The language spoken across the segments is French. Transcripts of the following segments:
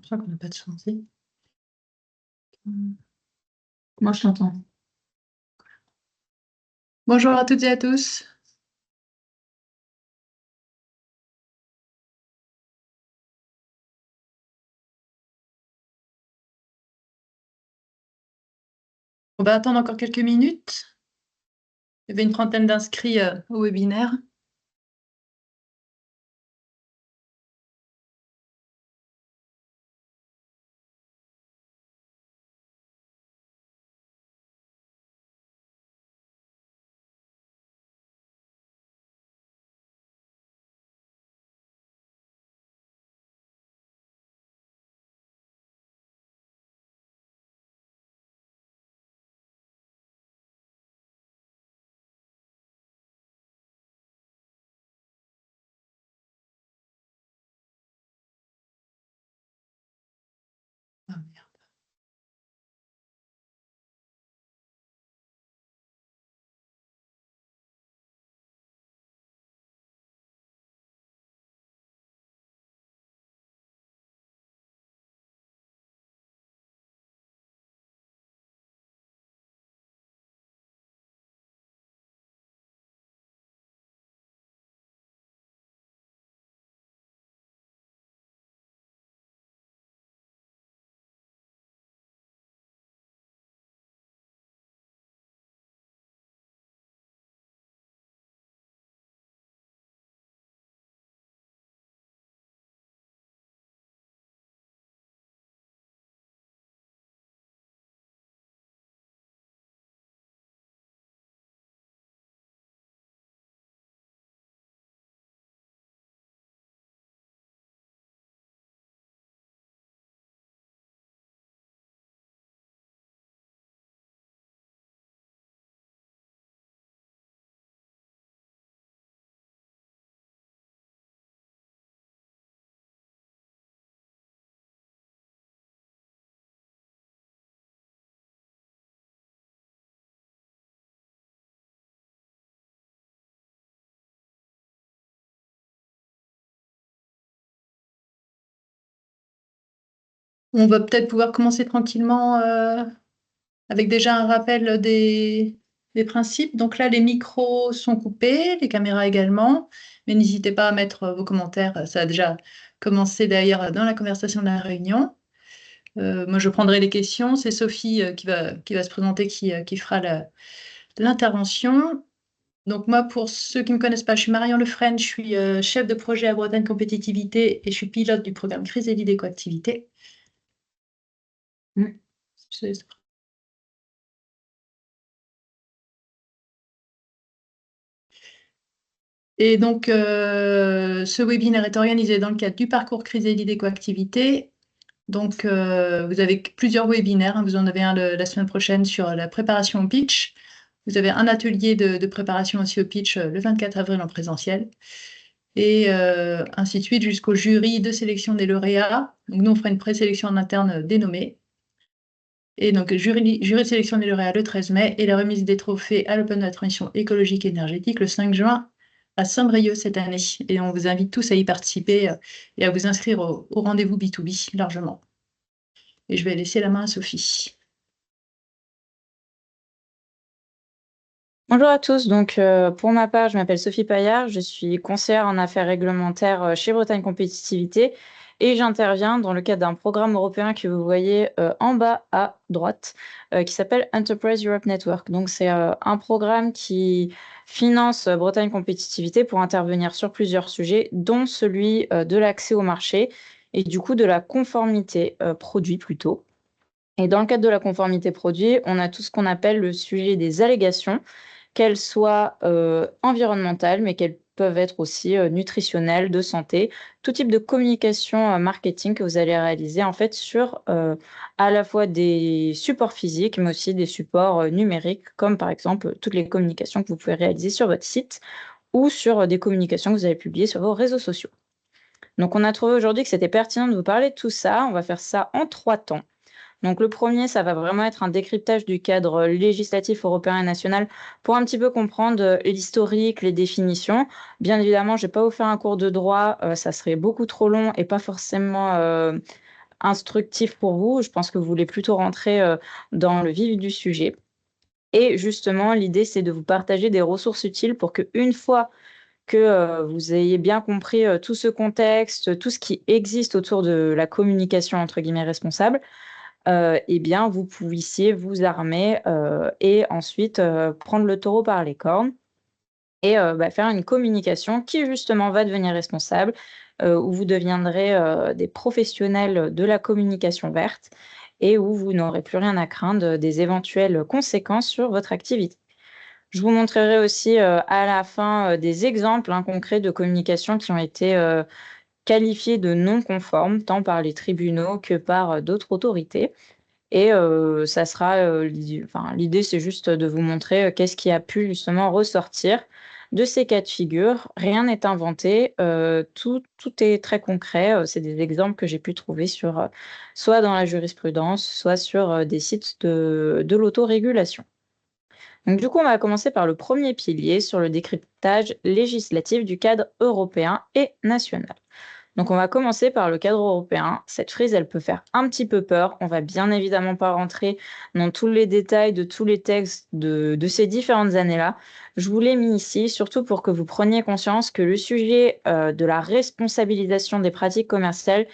l'impression qu'on n'a pas de son aussi. Moi, je t'entends. Bonjour à toutes et à tous. On va attendre encore quelques minutes. Il y avait une trentaine d'inscrits au webinaire. Ah, merde. On va peut-être pouvoir commencer tranquillement avec déjà un rappel des principes. Donc là, les micros sont coupés, les caméras également, mais n'hésitez pas à mettre vos commentaires. Ça a déjà commencé d'ailleurs dans la conversation de la réunion. Moi, je prendrai les questions. C'est Sophie qui va se présenter, qui fera l'intervention. Donc moi, pour ceux qui ne me connaissent pas, je suis Marion Lefresne, je suis chef de projet à Bretagne Compétitivité et je suis pilote du programme Chrysalide Écoactivité. Et donc, ce webinaire est organisé dans le cadre du parcours Chrysalide Écoactivité. Donc, vous avez plusieurs webinaires, hein. Vous en avez un la semaine prochaine sur la préparation au pitch. Vous avez un atelier de préparation aussi au pitch le 24 avril en présentiel. Et ainsi de suite jusqu'au jury de sélection des lauréats. Donc, nous, on fera une présélection en interne dénommée. Et donc, jury de sélection des lauréats le 13 mai et la remise des trophées à l'Open de la transition écologique et énergétique le 5 juin à Saint-Brieuc cette année. Et on vous invite tous à y participer et à vous inscrire au rendez-vous B2B largement. Et je vais laisser la main à Sophie. Bonjour à tous, donc pour ma part, je m'appelle Sophie Paillard, je suis conseillère en affaires réglementaires chez Bretagne Compétitivité et j'interviens dans le cadre d'un programme européen que vous voyez en bas à droite qui s'appelle Enterprise Europe Network. Donc c'est un programme qui finance Bretagne Compétitivité pour intervenir sur plusieurs sujets, dont celui de l'accès au marché et du coup de la conformité produit plutôt. Et dans le cadre de la conformité produit, on a tout ce qu'on appelle le sujet des allégations, qu'elles soient environnementales, mais qu'elles peuvent être aussi nutritionnelles, de santé, tout type de communication marketing que vous allez réaliser en fait sur à la fois des supports physiques, mais aussi des supports numériques, comme par exemple toutes les communications que vous pouvez réaliser sur votre site ou sur des communications que vous allez publier sur vos réseaux sociaux. Donc on a trouvé aujourd'hui que c'était pertinent de vous parler de tout ça. On va faire ça en 3 temps. Donc le premier, ça va vraiment être un décryptage du cadre législatif européen et national pour un petit peu comprendre l'historique, les définitions. Bien évidemment, je ne vais pas vous faire un cours de droit, ça serait beaucoup trop long et pas forcément instructif pour vous. Je pense que vous voulez plutôt rentrer dans le vif du sujet. Et justement, l'idée, c'est de vous partager des ressources utiles pour qu'une fois que vous ayez bien compris tout ce contexte, tout ce qui existe autour de la communication entre guillemets responsable, eh bien, vous puissiez vous armer et ensuite prendre le taureau par les cornes et faire une communication qui justement va devenir responsable, où vous deviendrez des professionnels de la communication verte et où vous n'aurez plus rien à craindre des éventuelles conséquences sur votre activité. Je vous montrerai aussi à la fin des exemples concrets de communication qui ont été qualifiés de non conformes, tant par les tribunaux que par d'autres autorités. Et ça sera, l'idée, c'est juste de vous montrer qu'est-ce qui a pu justement ressortir de ces cas de figure. Rien n'est inventé, tout est très concret. C'est des exemples que j'ai pu trouver sur, soit dans la jurisprudence, soit sur des sites de l'autorégulation. Donc, du coup, on va commencer par le premier pilier sur le décryptage législatif du cadre européen et national. Donc, on va commencer par le cadre européen. Cette frise, elle peut faire un petit peu peur. On va bien évidemment pas rentrer dans tous les détails de tous les textes de ces différentes années-là. Je vous l'ai mis ici, surtout pour que vous preniez conscience que le sujet de la responsabilisation des pratiques commerciales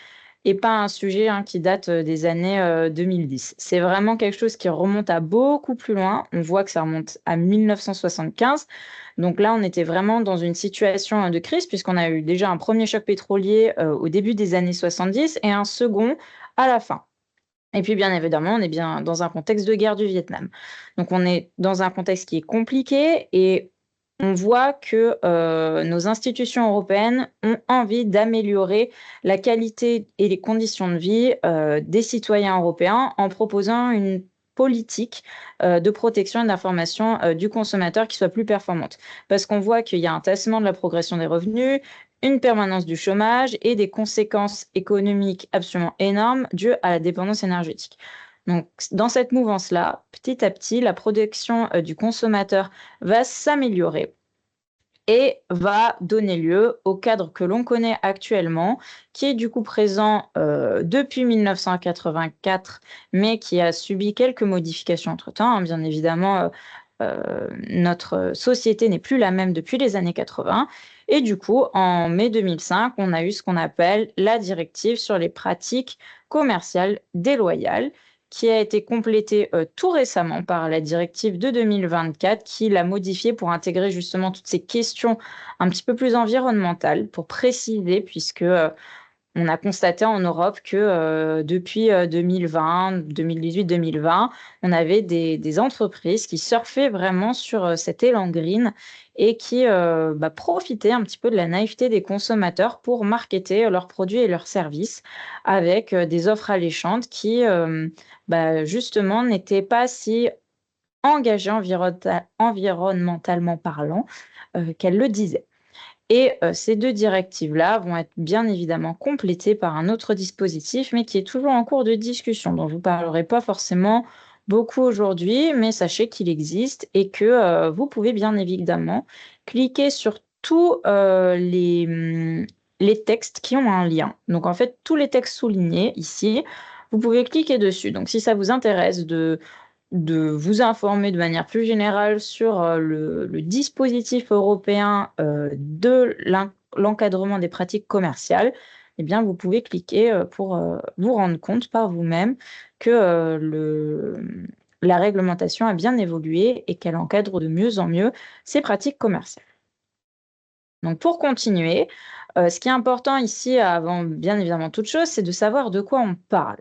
et pas un sujet qui date des années 2010. C'est vraiment quelque chose qui remonte à beaucoup plus loin. On voit que ça remonte à 1975. Donc là, on était vraiment dans une situation de crise puisqu'on a eu déjà un premier choc pétrolier au début des années 70 et un second à la fin. Et puis, bien évidemment, on est bien dans un contexte de guerre du Vietnam. Donc, on est dans un contexte qui est compliqué et on voit que nos institutions européennes ont envie d'améliorer la qualité et les conditions de vie des citoyens européens en proposant une politique de protection et d'information du consommateur qui soit plus performante. Parce qu'on voit qu'il y a un tassement de la progression des revenus, une permanence du chômage et des conséquences économiques absolument énormes dues à la dépendance énergétique. Donc, dans cette mouvance-là, petit à petit, la protection du consommateur va s'améliorer et va donner lieu au cadre que l'on connaît actuellement, qui est du coup présent depuis 1984, mais qui a subi quelques modifications entre-temps. Bien évidemment, notre société n'est plus la même depuis les années 80. Et du coup, en mai 2005, on a eu ce qu'on appelle la directive sur les pratiques commerciales déloyales, qui a été complétée tout récemment par la directive de 2024, qui l'a modifiée pour intégrer justement toutes ces questions un petit peu plus environnementales, pour préciser, puisque on a constaté en Europe que depuis 2020, 2018-2020, on avait des entreprises qui surfaient vraiment sur cet élan green et qui profitaient un petit peu de la naïveté des consommateurs pour marketer leurs produits et leurs services avec des offres alléchantes qui, justement, n'étaient pas si engagées environnementalement parlant qu'elles le disaient. Et ces deux directives-là vont être bien évidemment complétées par un autre dispositif, mais qui est toujours en cours de discussion, dont je ne vous parlerai pas forcément beaucoup aujourd'hui, mais sachez qu'il existe et que vous pouvez bien évidemment cliquer sur tous les textes qui ont un lien. Donc en fait, tous les textes soulignés ici, vous pouvez cliquer dessus. Donc si ça vous intéresse de vous informer de manière plus générale sur le dispositif européen de l'encadrement des pratiques commerciales, eh bien, vous pouvez cliquer pour vous rendre compte par vous-même que la réglementation a bien évolué et qu'elle encadre de mieux en mieux ces pratiques commerciales. Donc, pour continuer, ce qui est important ici, avant bien évidemment toute chose, c'est de savoir de quoi on parle.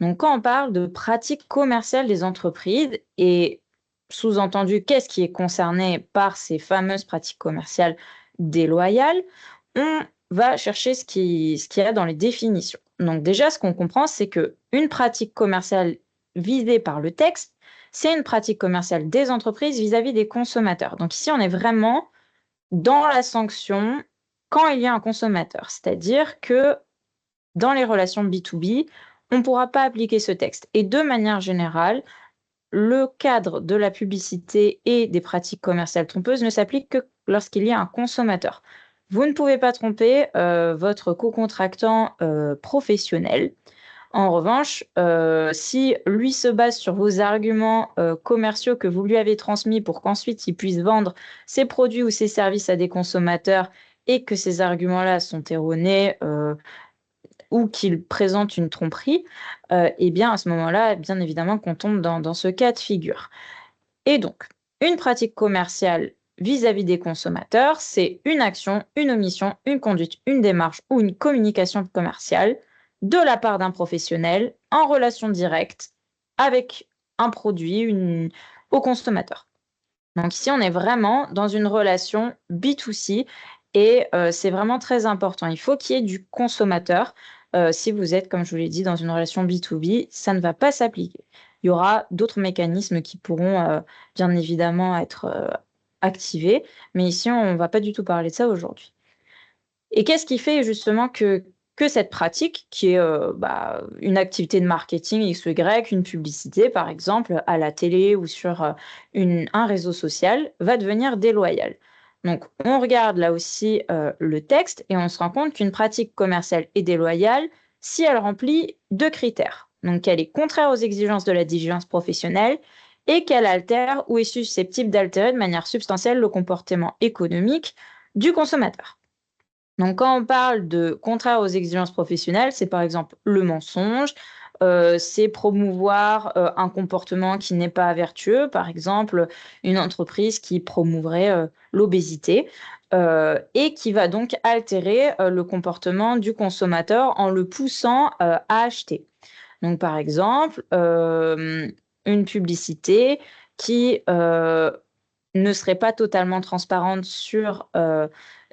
Donc, quand on parle de pratiques commerciales des entreprises et sous-entendu, qu'est-ce qui est concerné par ces fameuses pratiques commerciales déloyales, on va chercher ce qu'il y a dans les définitions. Donc, déjà, ce qu'on comprend, c'est qu'une pratique commerciale visée par le texte, c'est une pratique commerciale des entreprises vis-à-vis des consommateurs. Donc, ici, on est vraiment dans la sanction quand il y a un consommateur. C'est-à-dire que dans les relations B2B, on ne pourra pas appliquer ce texte. Et de manière générale, le cadre de la publicité et des pratiques commerciales trompeuses ne s'applique que lorsqu'il y a un consommateur. Vous ne pouvez pas tromper votre co-contractant professionnel. En revanche, si lui se base sur vos arguments commerciaux que vous lui avez transmis pour qu'ensuite il puisse vendre ses produits ou ses services à des consommateurs et que ces arguments-là sont erronés ou qu'ils présentent une tromperie, eh bien à ce moment-là, bien évidemment qu'on tombe dans ce cas de figure. Et donc, une pratique commerciale vis-à-vis des consommateurs, c'est une action, une omission, une conduite, une démarche ou une communication commerciale de la part d'un professionnel en relation directe avec un produit au consommateur. Donc ici, on est vraiment dans une relation B2C et c'est vraiment très important. Il faut qu'il y ait du consommateur. Si vous êtes, comme je vous l'ai dit, dans une relation B2B, ça ne va pas s'appliquer. Il y aura d'autres mécanismes qui pourront bien évidemment être activés, mais ici, on ne va pas du tout parler de ça aujourd'hui. Et qu'est-ce qui fait justement que cette pratique, qui est une activité de marketing X ou Y, une publicité par exemple, à la télé ou sur un réseau social, va devenir déloyale? Donc, on regarde là aussi le texte et on se rend compte qu'une pratique commerciale est déloyale si elle remplit deux critères. Donc, qu'elle est contraire aux exigences de la diligence professionnelle et qu'elle altère ou est susceptible d'altérer de manière substantielle le comportement économique du consommateur. Donc, quand on parle de contraire aux exigences professionnelles, c'est par exemple le mensonge, c'est promouvoir un comportement qui n'est pas vertueux, par exemple une entreprise qui promouvrait l'obésité et qui va donc altérer le comportement du consommateur en le poussant à acheter. Donc, par exemple, une publicité qui ne serait pas totalement transparente sur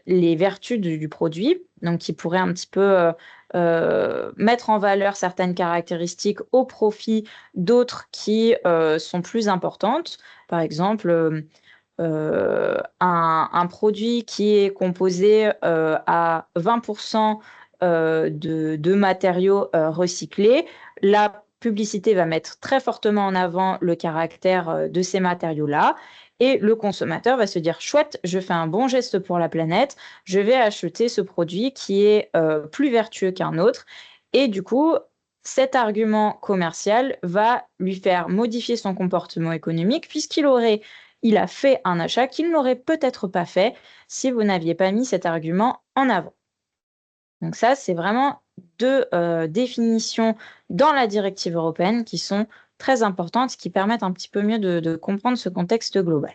les vertus du produit, donc qui pourrait un petit peu mettre en valeur certaines caractéristiques au profit d'autres qui sont plus importantes. Par exemple, un produit qui est composé à 20% de matériaux recyclés, la publicité va mettre très fortement en avant le caractère de ces matériaux-là. Et le consommateur va se dire, chouette, je fais un bon geste pour la planète, je vais acheter ce produit qui est plus vertueux qu'un autre. Et du coup, cet argument commercial va lui faire modifier son comportement économique il a fait un achat qu'il n'aurait peut-être pas fait si vous n'aviez pas mis cet argument en avant. Donc ça, c'est vraiment deux définitions dans la directive européenne qui sont très importantes, qui permettent un petit peu mieux de comprendre ce contexte global.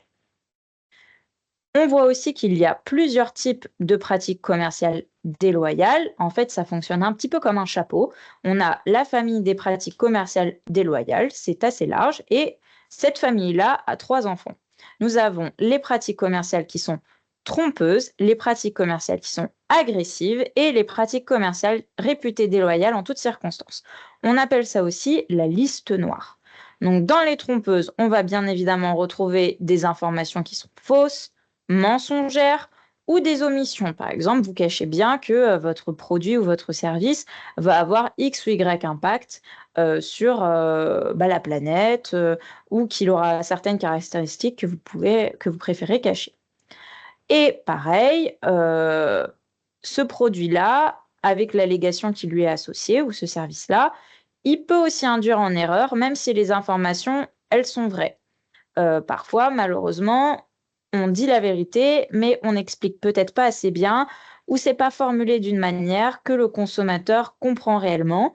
On voit aussi qu'il y a plusieurs types de pratiques commerciales déloyales. En fait, ça fonctionne un petit peu comme un chapeau. On a la famille des pratiques commerciales déloyales, c'est assez large, et cette famille-là a 3 enfants. Nous avons les pratiques commerciales qui sont trompeuses, les pratiques commerciales qui sont agressives et les pratiques commerciales réputées déloyales en toutes circonstances. On appelle ça aussi la liste noire. Donc, dans les trompeuses, on va bien évidemment retrouver des informations qui sont fausses, mensongères ou des omissions. Par exemple, vous cachez bien que votre produit ou votre service va avoir X ou Y impact sur la planète ou qu'il aura certaines caractéristiques que vous préférez cacher. Et pareil, ce produit-là, avec l'allégation qui lui est associée ou ce service-là, il peut aussi induire en erreur, même si les informations, elles sont vraies. Parfois, malheureusement, on dit la vérité, mais on n'explique peut-être pas assez bien ou c'est pas formulé d'une manière que le consommateur comprend réellement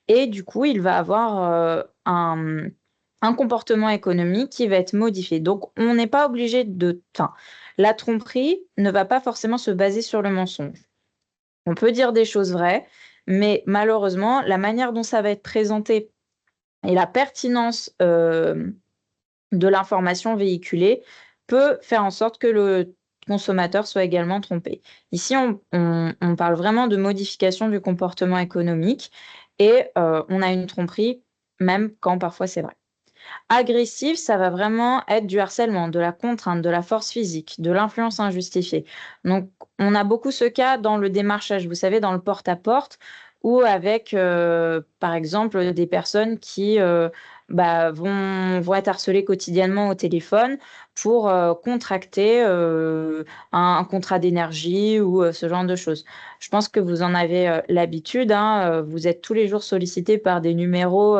et du coup, il va avoir un comportement économique qui va être modifié. Donc, on n'est pas obligé enfin, la tromperie ne va pas forcément se baser sur le mensonge. On peut dire des choses vraies, mais malheureusement, la manière dont ça va être présenté et la pertinence de l'information véhiculée peut faire en sorte que le consommateur soit également trompé. Ici, on parle vraiment de modification du comportement économique et on a une tromperie même quand parfois c'est vrai. Agressif, ça va vraiment être du harcèlement, de la contrainte, de la force physique, de l'influence injustifiée. Donc, on a beaucoup ce cas dans le démarchage, vous savez, dans le porte-à-porte, ou avec, par exemple, des personnes qui vont être harcelés quotidiennement au téléphone pour contracter un contrat d'énergie ou ce genre de choses. Je pense que vous en avez l'habitude, hein, vous êtes tous les jours sollicités par des numéros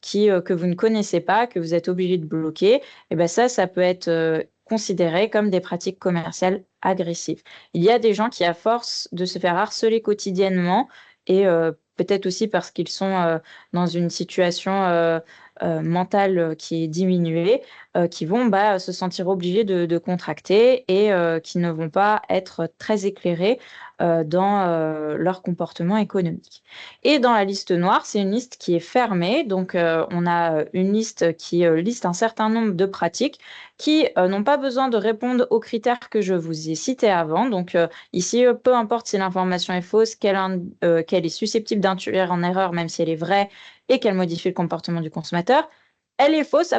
que vous ne connaissez pas, que vous êtes obligé de bloquer. Et ben ça peut être considéré comme des pratiques commerciales agressives. Il y a des gens qui, à force de se faire harceler quotidiennement, et peut-être aussi parce qu'ils sont dans une situation mentale qui est diminuée, qui vont se sentir obligés de contracter et qui ne vont pas être très éclairés dans leur comportement économique. Et dans la liste noire, c'est une liste qui est fermée. Donc, on a une liste qui liste un certain nombre de pratiques qui n'ont pas besoin de répondre aux critères que je vous ai cités avant. Donc, ici, peu importe si l'information est fausse, qu'elle est susceptible d'induire en erreur, même si elle est vraie, et qu'elle modifie le comportement du consommateur, elle est fausse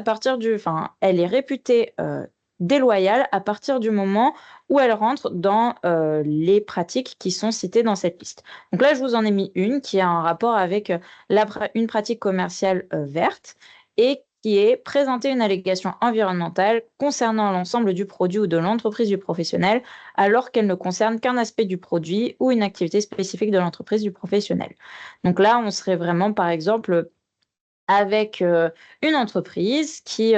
elle est réputée déloyale à partir du moment où elle rentre dans les pratiques qui sont citées dans cette liste. Donc là, je vous en ai mis une qui a un rapport avec une pratique commerciale verte et qui est présenter une allégation environnementale concernant l'ensemble du produit ou de l'entreprise du professionnel, alors qu'elle ne concerne qu'un aspect du produit ou une activité spécifique de l'entreprise du professionnel. Donc là, on serait vraiment, par exemple, avec une entreprise qui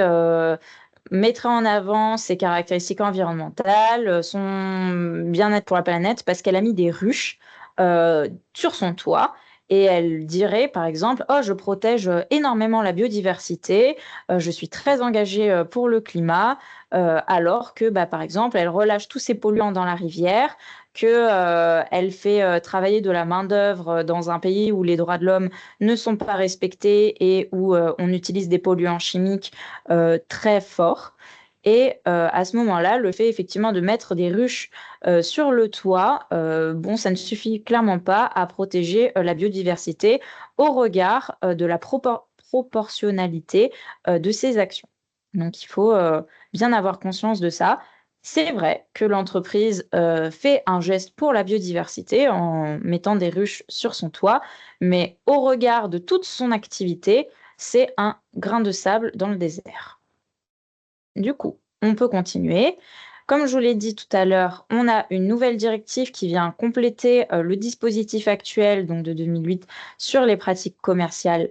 mettrait en avant ses caractéristiques environnementales, son bien-être pour la planète, parce qu'elle a mis des ruches sur son toit. Et elle dirait, par exemple, oh, je protège énormément la biodiversité, je suis très engagée pour le climat, alors que, par exemple, elle relâche tous ses polluants dans la rivière, qu'elle fait travailler de la main-d'œuvre dans un pays où les droits de l'homme ne sont pas respectés et où on utilise des polluants chimiques très forts. Et à ce moment-là, le fait effectivement de mettre des ruches sur le toit, ça ne suffit clairement pas à protéger la biodiversité au regard de la proportionnalité de ces actions. Donc il faut bien avoir conscience de ça. C'est vrai que l'entreprise fait un geste pour la biodiversité en mettant des ruches sur son toit, mais au regard de toute son activité, c'est un grain de sable dans le désert. Du coup, on peut continuer. Comme je vous l'ai dit tout à l'heure, on a une nouvelle directive qui vient compléter le dispositif actuel, donc de 2008, sur les pratiques commerciales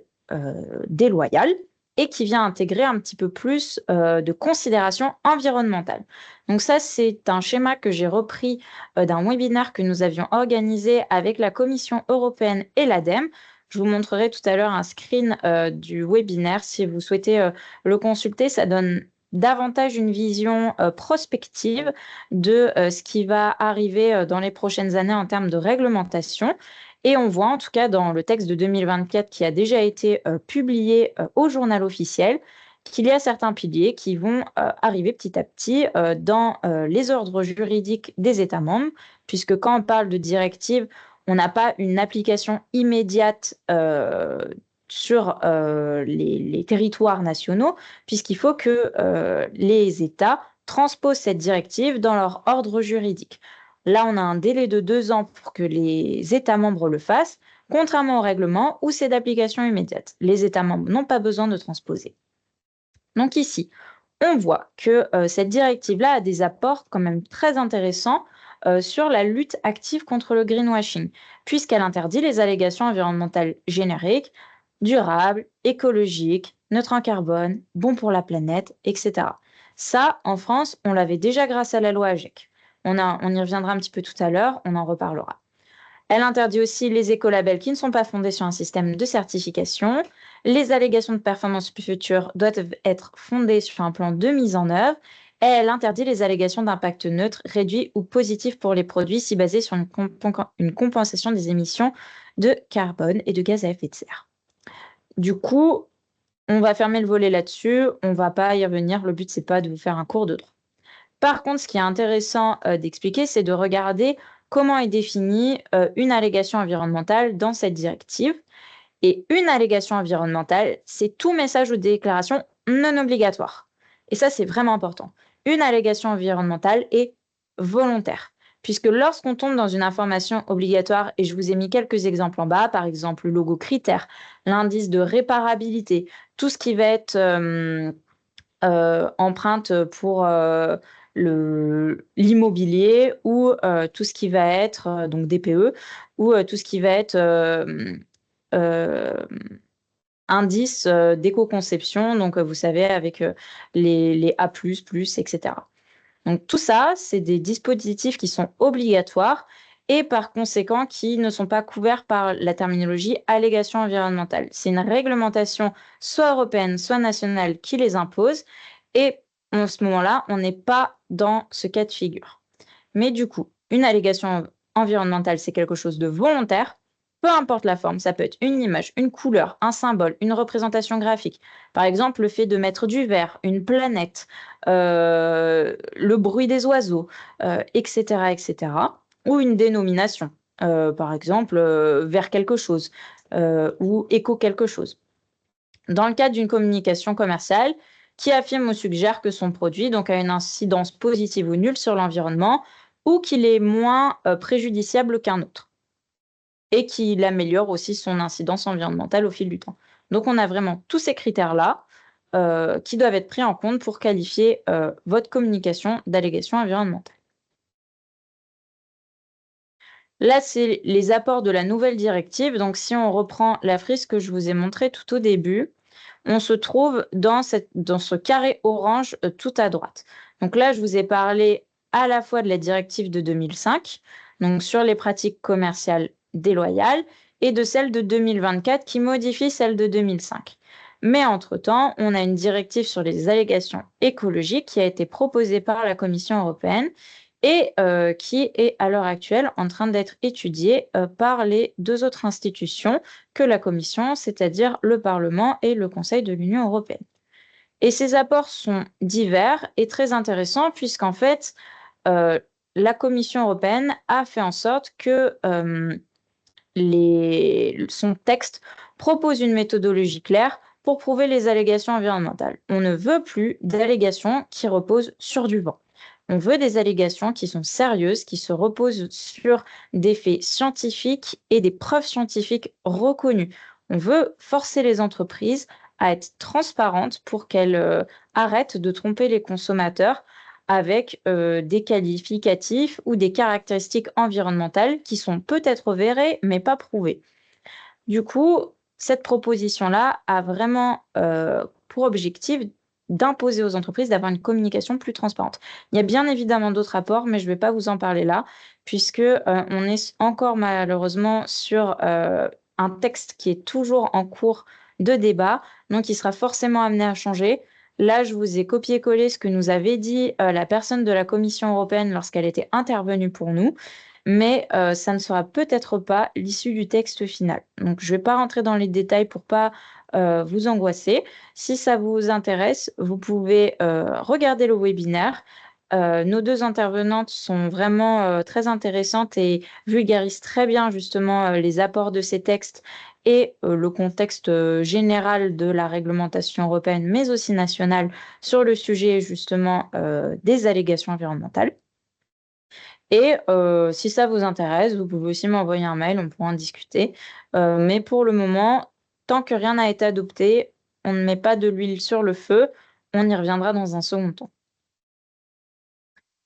déloyales et qui vient intégrer un petit peu plus de considérations environnementales. Donc ça, c'est un schéma que j'ai repris d'un webinaire que nous avions organisé avec la Commission européenne et l'ADEME. Je vous montrerai tout à l'heure un screen du webinaire si vous souhaitez le consulter. Ça donne davantage une vision prospective de ce qui va arriver dans les prochaines années en termes de réglementation. Et on voit en tout cas dans le texte de 2024 qui a déjà été publié au journal officiel qu'il y a certains piliers qui vont arriver petit à petit dans les ordres juridiques des États membres, puisque quand on parle de directive, on n'a pas une application immédiate sur les territoires nationaux, puisqu'il faut que les États transposent cette directive dans leur ordre juridique. Là, on a un délai de 2 ans pour que les États membres le fassent, contrairement au règlement où c'est d'application immédiate. Les États membres n'ont pas besoin de transposer. Donc ici, on voit que cette directive-là a des apports quand même très intéressants sur la lutte active contre le greenwashing, puisqu'elle interdit les allégations environnementales génériques, durables, écologiques, neutres en carbone, bons pour la planète, etc. Ça, en France, on l'avait déjà grâce à la loi AGEC. On y reviendra un petit peu tout à l'heure, on en reparlera. Elle interdit aussi les écolabels qui ne sont pas fondés sur un système de certification. Les allégations de performance future doivent être fondées sur un plan de mise en œuvre. Et elle interdit les allégations d'impact neutre, réduit ou positif pour les produits si basés sur une compensation des émissions de carbone et de gaz à effet de serre. Du coup, on va fermer le volet là-dessus. On ne va pas y revenir. Le but, c'est pas de vous faire un cours de droit. Par contre, ce qui est intéressant d'expliquer, c'est de regarder comment est définie une allégation environnementale dans cette directive. Et une allégation environnementale, c'est tout message ou déclaration non obligatoire. Et ça, c'est vraiment important. Une allégation environnementale est volontaire, puisque lorsqu'on tombe dans une information obligatoire, et je vous ai mis quelques exemples en bas, par exemple le logo critère, l'indice de réparabilité, tout ce qui va être empreinte pour l'immobilier ou tout ce qui va être donc DPE ou tout ce qui va être indice d'éco-conception, donc vous savez avec les A++, etc. Donc tout ça, c'est des dispositifs qui sont obligatoires et par conséquent qui ne sont pas couverts par la terminologie allégation environnementale. C'est une réglementation soit européenne, soit nationale qui les impose et en ce moment-là, on n'est pas dans ce cas de figure. Mais du coup, une allégation environnementale, c'est quelque chose de volontaire, peu importe la forme, ça peut être une image, une couleur, un symbole, une représentation graphique. Par exemple, le fait de mettre du vert, une planète, le bruit des oiseaux, etc., etc. Ou une dénomination, par exemple, vers quelque chose ou éco quelque chose. Dans le cadre d'une communication commerciale qui affirme ou suggère que son produit donc, a une incidence positive ou nulle sur l'environnement ou qu'il est moins préjudiciable qu'un autre et qu'il améliore aussi son incidence environnementale au fil du temps. Donc on a vraiment tous ces critères-là qui doivent être pris en compte pour qualifier votre communication d'allégation environnementale. Là, c'est les apports de la nouvelle directive. Donc si on reprend la frise que je vous ai montrée tout au début, on se trouve dans ce carré orange tout à droite. Donc là, je vous ai parlé à la fois de la directive de 2005, donc sur les pratiques commerciales déloyales, et de celle de 2024 qui modifie celle de 2005. Mais entre-temps, on a une directive sur les allégations écologiques qui a été proposée par la Commission européenne et qui est à l'heure actuelle en train d'être étudiée par les deux autres institutions que la Commission, c'est-à-dire le Parlement et le Conseil de l'Union européenne. Et ces apports sont divers et très intéressants puisqu'en fait, la Commission européenne a fait en sorte que son texte propose une méthodologie claire pour prouver les allégations environnementales. On ne veut plus d'allégations qui reposent sur du vent. On veut des allégations qui sont sérieuses, qui se reposent sur des faits scientifiques et des preuves scientifiques reconnues. On veut forcer les entreprises à être transparentes pour qu'elles arrêtent de tromper les consommateurs avec des qualificatifs ou des caractéristiques environnementales qui sont peut-être avérées mais pas prouvées. Du coup, cette proposition-là a vraiment pour objectif d'imposer aux entreprises d'avoir une communication plus transparente. Il y a bien évidemment d'autres apports, mais je ne vais pas vous en parler là, puisque on est encore malheureusement sur un texte qui est toujours en cours de débat, donc il sera forcément amené à changer. Là, je vous ai copié-collé ce que nous avait dit la personne de la Commission européenne lorsqu'elle était intervenue pour nous, mais ça ne sera peut-être pas l'issue du texte final. Donc, je ne vais pas rentrer dans les détails pour pas vous angoisser. Si ça vous intéresse, vous pouvez regarder le webinaire. Nos deux intervenantes sont vraiment très intéressantes et vulgarisent très bien justement les apports de ces textes et le contexte général de la réglementation européenne, mais aussi nationale, sur le sujet justement des allégations environnementales. Et si ça vous intéresse, vous pouvez aussi m'envoyer un mail, on pourra en discuter. Mais pour le moment, tant que rien n'a été adopté, on ne met pas de l'huile sur le feu, on y reviendra dans un second temps.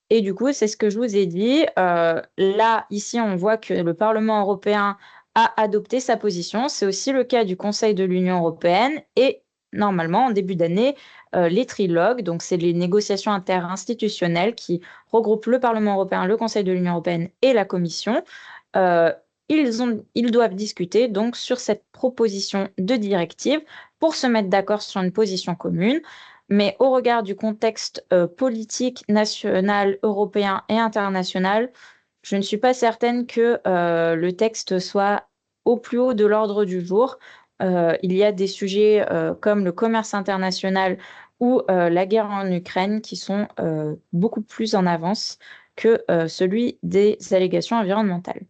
Et du coup, c'est ce que je vous ai dit. Là, ici, on voit que le Parlement européen a adopté sa position. C'est aussi le cas du Conseil de l'Union européenne. Et normalement, en début d'année, les trilogues, donc c'est les négociations interinstitutionnelles qui regroupent le Parlement européen, le Conseil de l'Union européenne et la Commission, ils doivent discuter donc sur cette proposition de directive pour se mettre d'accord sur une position commune. Mais au regard du contexte politique national, européen et international, je ne suis pas certaine que le texte soit au plus haut de l'ordre du jour. Il y a des sujets comme le commerce international ou la guerre en Ukraine qui sont beaucoup plus en avance que celui des allégations environnementales.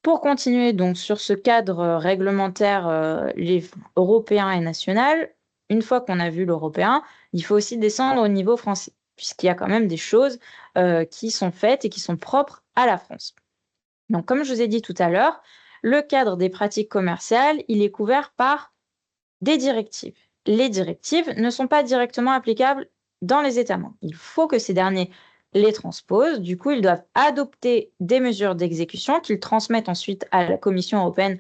Pour continuer donc sur ce cadre réglementaire européen et national, une fois qu'on a vu l'européen, il faut aussi descendre au niveau français. puisqu'il y a quand même des choses qui sont faites et qui sont propres à la France. Donc, comme je vous ai dit tout à l'heure, le cadre des pratiques commerciales, il est couvert par des directives. Les directives ne sont pas directement applicables dans les États membres. Il faut que ces derniers les transposent. Du coup, ils doivent adopter des mesures d'exécution qu'ils transmettent ensuite à la Commission européenne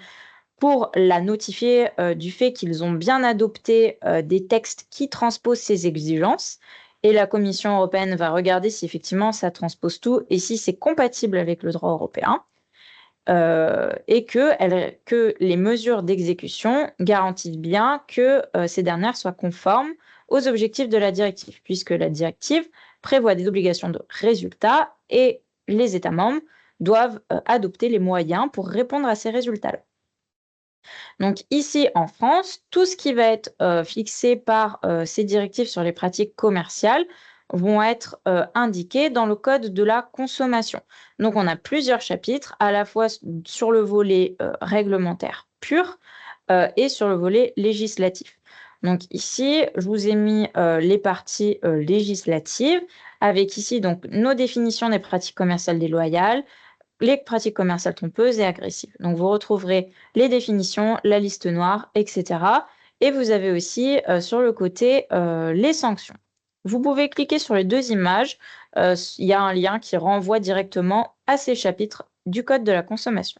pour la notifier du fait qu'ils ont bien adopté des textes qui transposent ces exigences. Et la Commission européenne va regarder si effectivement ça transpose tout et si c'est compatible avec le droit européen. Et que les mesures d'exécution garantissent bien que ces dernières soient conformes aux objectifs de la directive, puisque la directive prévoit des obligations de résultats et les États membres doivent adopter les moyens pour répondre à ces résultats-là. Donc ici en France, tout ce qui va être fixé par ces directives sur les pratiques commerciales vont être indiqués dans le code de la consommation. Donc on a plusieurs chapitres, à la fois sur le volet réglementaire pur et sur le volet législatif. Donc ici, je vous ai mis les parties législatives, avec ici donc nos définitions des pratiques commerciales déloyales, les pratiques commerciales trompeuses et agressives. Donc vous retrouverez les définitions, la liste noire, etc. Et vous avez aussi sur le côté les sanctions. Vous pouvez cliquer sur les deux images. Il y a un lien qui renvoie directement à ces chapitres du Code de la consommation.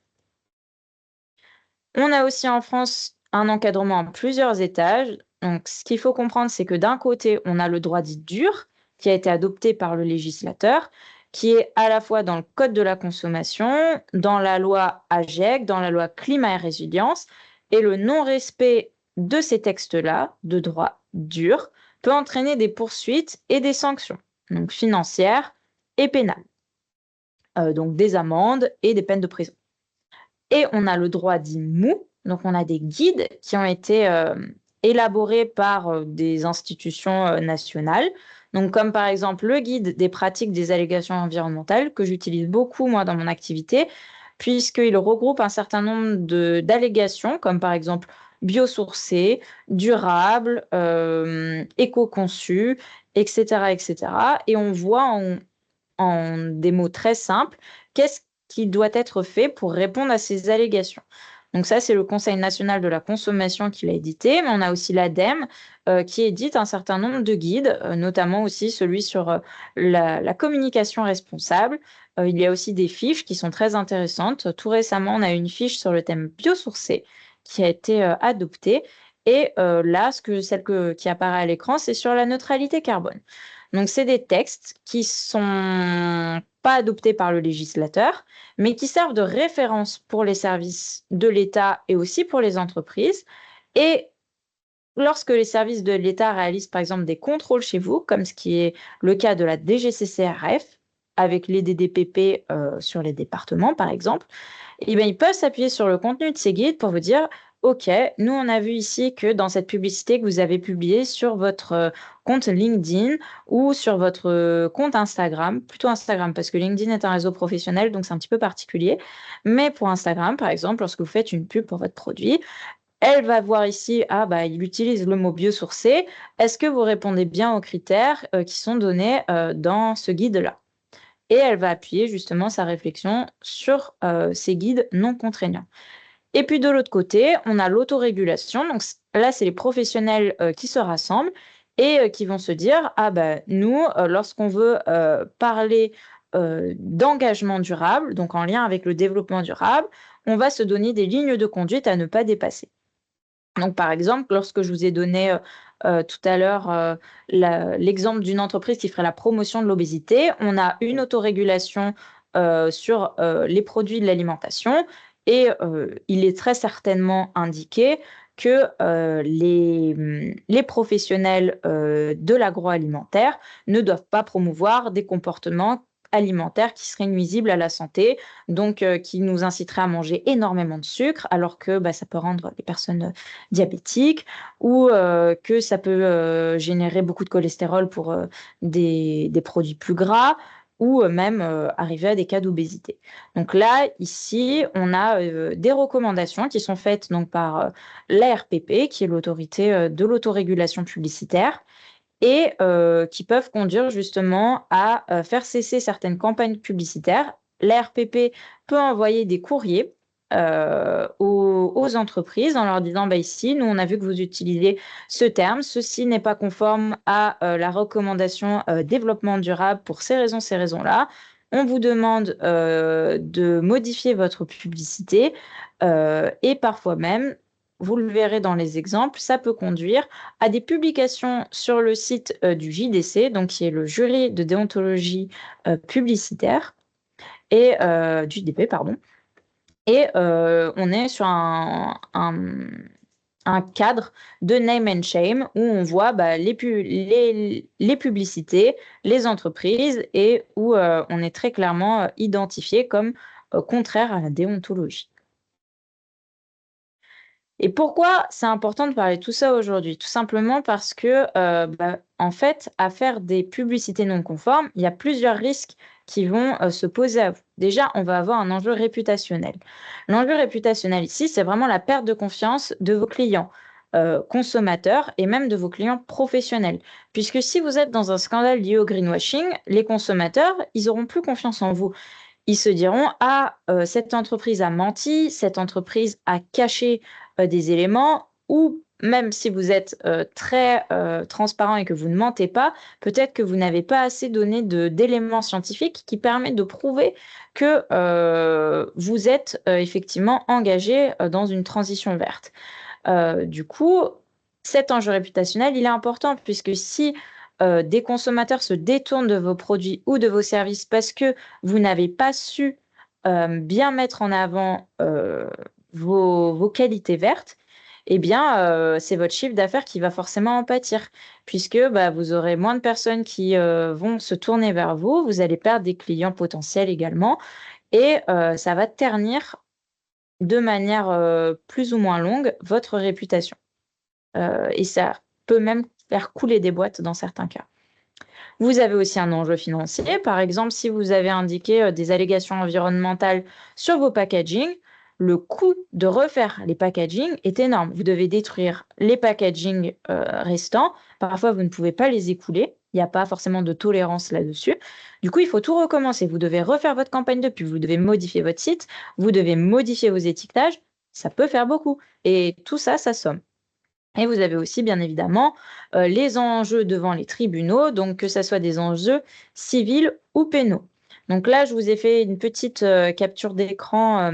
On a aussi en France un encadrement en plusieurs étages. Donc, ce qu'il faut comprendre, c'est que d'un côté, on a le droit dit dur, qui a été adopté par le législateur, qui est à la fois dans le Code de la consommation, dans la loi AGEC, dans la loi climat et résilience, et le non-respect de ces textes-là, de droit dur, peut entraîner des poursuites et des sanctions, donc financières et pénales, donc des amendes et des peines de prison. Et on a le droit dit mou, donc on a des guides qui ont été élaborés par des institutions nationales, donc comme par exemple le guide des pratiques des allégations environnementales, que j'utilise beaucoup moi dans mon activité, puisqu'il regroupe un certain nombre d'allégations, comme par exemple biosourcées, durables, éco-conçues, etc., etc. Et on voit en des mots très simples qu'est-ce qui doit être fait pour répondre à ces allégations. Donc ça, c'est le Conseil national de la consommation qui l'a édité, mais on a aussi l'ADEME qui édite un certain nombre de guides, notamment aussi celui sur la communication responsable. Il y a aussi des fiches qui sont très intéressantes. Tout récemment, on a une fiche sur le thème biosourcé qui a été adoptée. Et là, celle qui apparaît à l'écran, c'est sur la neutralité carbone. Donc, c'est des textes qui sont pas adoptés par le législateur, mais qui servent de référence pour les services de l'État et aussi pour les entreprises. Et lorsque les services de l'État réalisent par exemple des contrôles chez vous, comme ce qui est le cas de la DGCCRF, avec les DDPP sur les départements par exemple, eh bien, ils peuvent s'appuyer sur le contenu de ces guides pour vous dire, OK, nous, on a vu ici que dans cette publicité que vous avez publiée sur votre compte LinkedIn ou sur votre compte Instagram, plutôt Instagram, parce que LinkedIn est un réseau professionnel, donc c'est un petit peu particulier. Mais pour Instagram, par exemple, lorsque vous faites une pub pour votre produit, elle va voir ici, ah bah, il utilise le mot biosourcé. Est-ce que vous répondez bien aux critères qui sont donnés dans ce guide-là? Et elle va appuyer justement sa réflexion sur ces guides non contraignants. Et puis de l'autre côté, on a l'autorégulation. Donc là, c'est les professionnels qui se rassemblent et qui vont se dire, ah ben nous, lorsqu'on veut parler d'engagement durable, donc en lien avec le développement durable, on va se donner des lignes de conduite à ne pas dépasser. Donc, par exemple, lorsque je vous ai donné tout à l'heure l'exemple d'une entreprise qui ferait la promotion de l'obésité, on a une autorégulation sur les produits de l'alimentation et il est très certainement indiqué que les professionnels de l'agroalimentaire ne doivent pas promouvoir des comportements alimentaires qui seraient nuisibles à la santé, donc qui nous inciteraient à manger énormément de sucre, alors que ça peut rendre les personnes diabétiques ou que ça peut générer beaucoup de cholestérol pour des produits plus gras ou même arriver à des cas d'obésité. Donc là, ici, on a des recommandations qui sont faites donc par l'ARPP, qui est l'autorité de l'autorégulation publicitaire, et qui peuvent conduire justement à faire cesser certaines campagnes publicitaires. L'ARPP peut envoyer des courriers aux entreprises en leur disant, ici, nous, on a vu que vous utilisez ce terme, ceci n'est pas conforme à la recommandation développement durable pour ces raisons-là. On vous demande de modifier votre publicité et parfois même, vous le verrez dans les exemples, ça peut conduire à des publications sur le site du JDC, donc qui est le jury de déontologie publicitaire, et du DP, pardon. Et on est sur un cadre de name and shame où on voit les publicités, les entreprises et où on est très clairement identifié comme contraire à la déontologie. Et pourquoi c'est important de parler de tout ça aujourd'hui? Tout simplement parce que, en fait, à faire des publicités non conformes, il y a plusieurs risques qui vont se poser à vous. Déjà, on va avoir un enjeu réputationnel. L'enjeu réputationnel ici, c'est vraiment la perte de confiance de vos clients consommateurs et même de vos clients professionnels. Puisque si vous êtes dans un scandale lié au greenwashing, les consommateurs, ils n'auront plus confiance en vous. Ils se diront, ah, cette entreprise a menti, cette entreprise a caché des éléments, ou même si vous êtes très transparent et que vous ne mentez pas, peut-être que vous n'avez pas assez donné d'éléments scientifiques qui permettent de prouver que vous êtes effectivement engagé dans une transition verte. Du coup, cet enjeu réputationnel, il est important puisque si des consommateurs se détournent de vos produits ou de vos services parce que vous n'avez pas su bien mettre en avant vos qualités vertes, eh bien, c'est votre chiffre d'affaires qui va forcément en pâtir, puisque vous aurez moins de personnes qui vont se tourner vers vous, vous allez perdre des clients potentiels également, et ça va ternir de manière plus ou moins longue votre réputation. Et ça peut même faire couler des boîtes dans certains cas. Vous avez aussi un enjeu financier. Par exemple, si vous avez indiqué des allégations environnementales sur vos packaging, le coût de refaire les packaging est énorme. Vous devez détruire les packaging restants. Parfois, vous ne pouvez pas les écouler. Il n'y a pas forcément de tolérance là-dessus. Du coup, il faut tout recommencer. Vous devez refaire votre campagne de pub. Vous devez modifier votre site. Vous devez modifier vos étiquetages. Ça peut faire beaucoup. Et tout ça, ça somme. Et vous avez aussi, bien évidemment, les enjeux devant les tribunaux, donc que ce soit des enjeux civils ou pénaux. Donc là, je vous ai fait une petite capture d'écran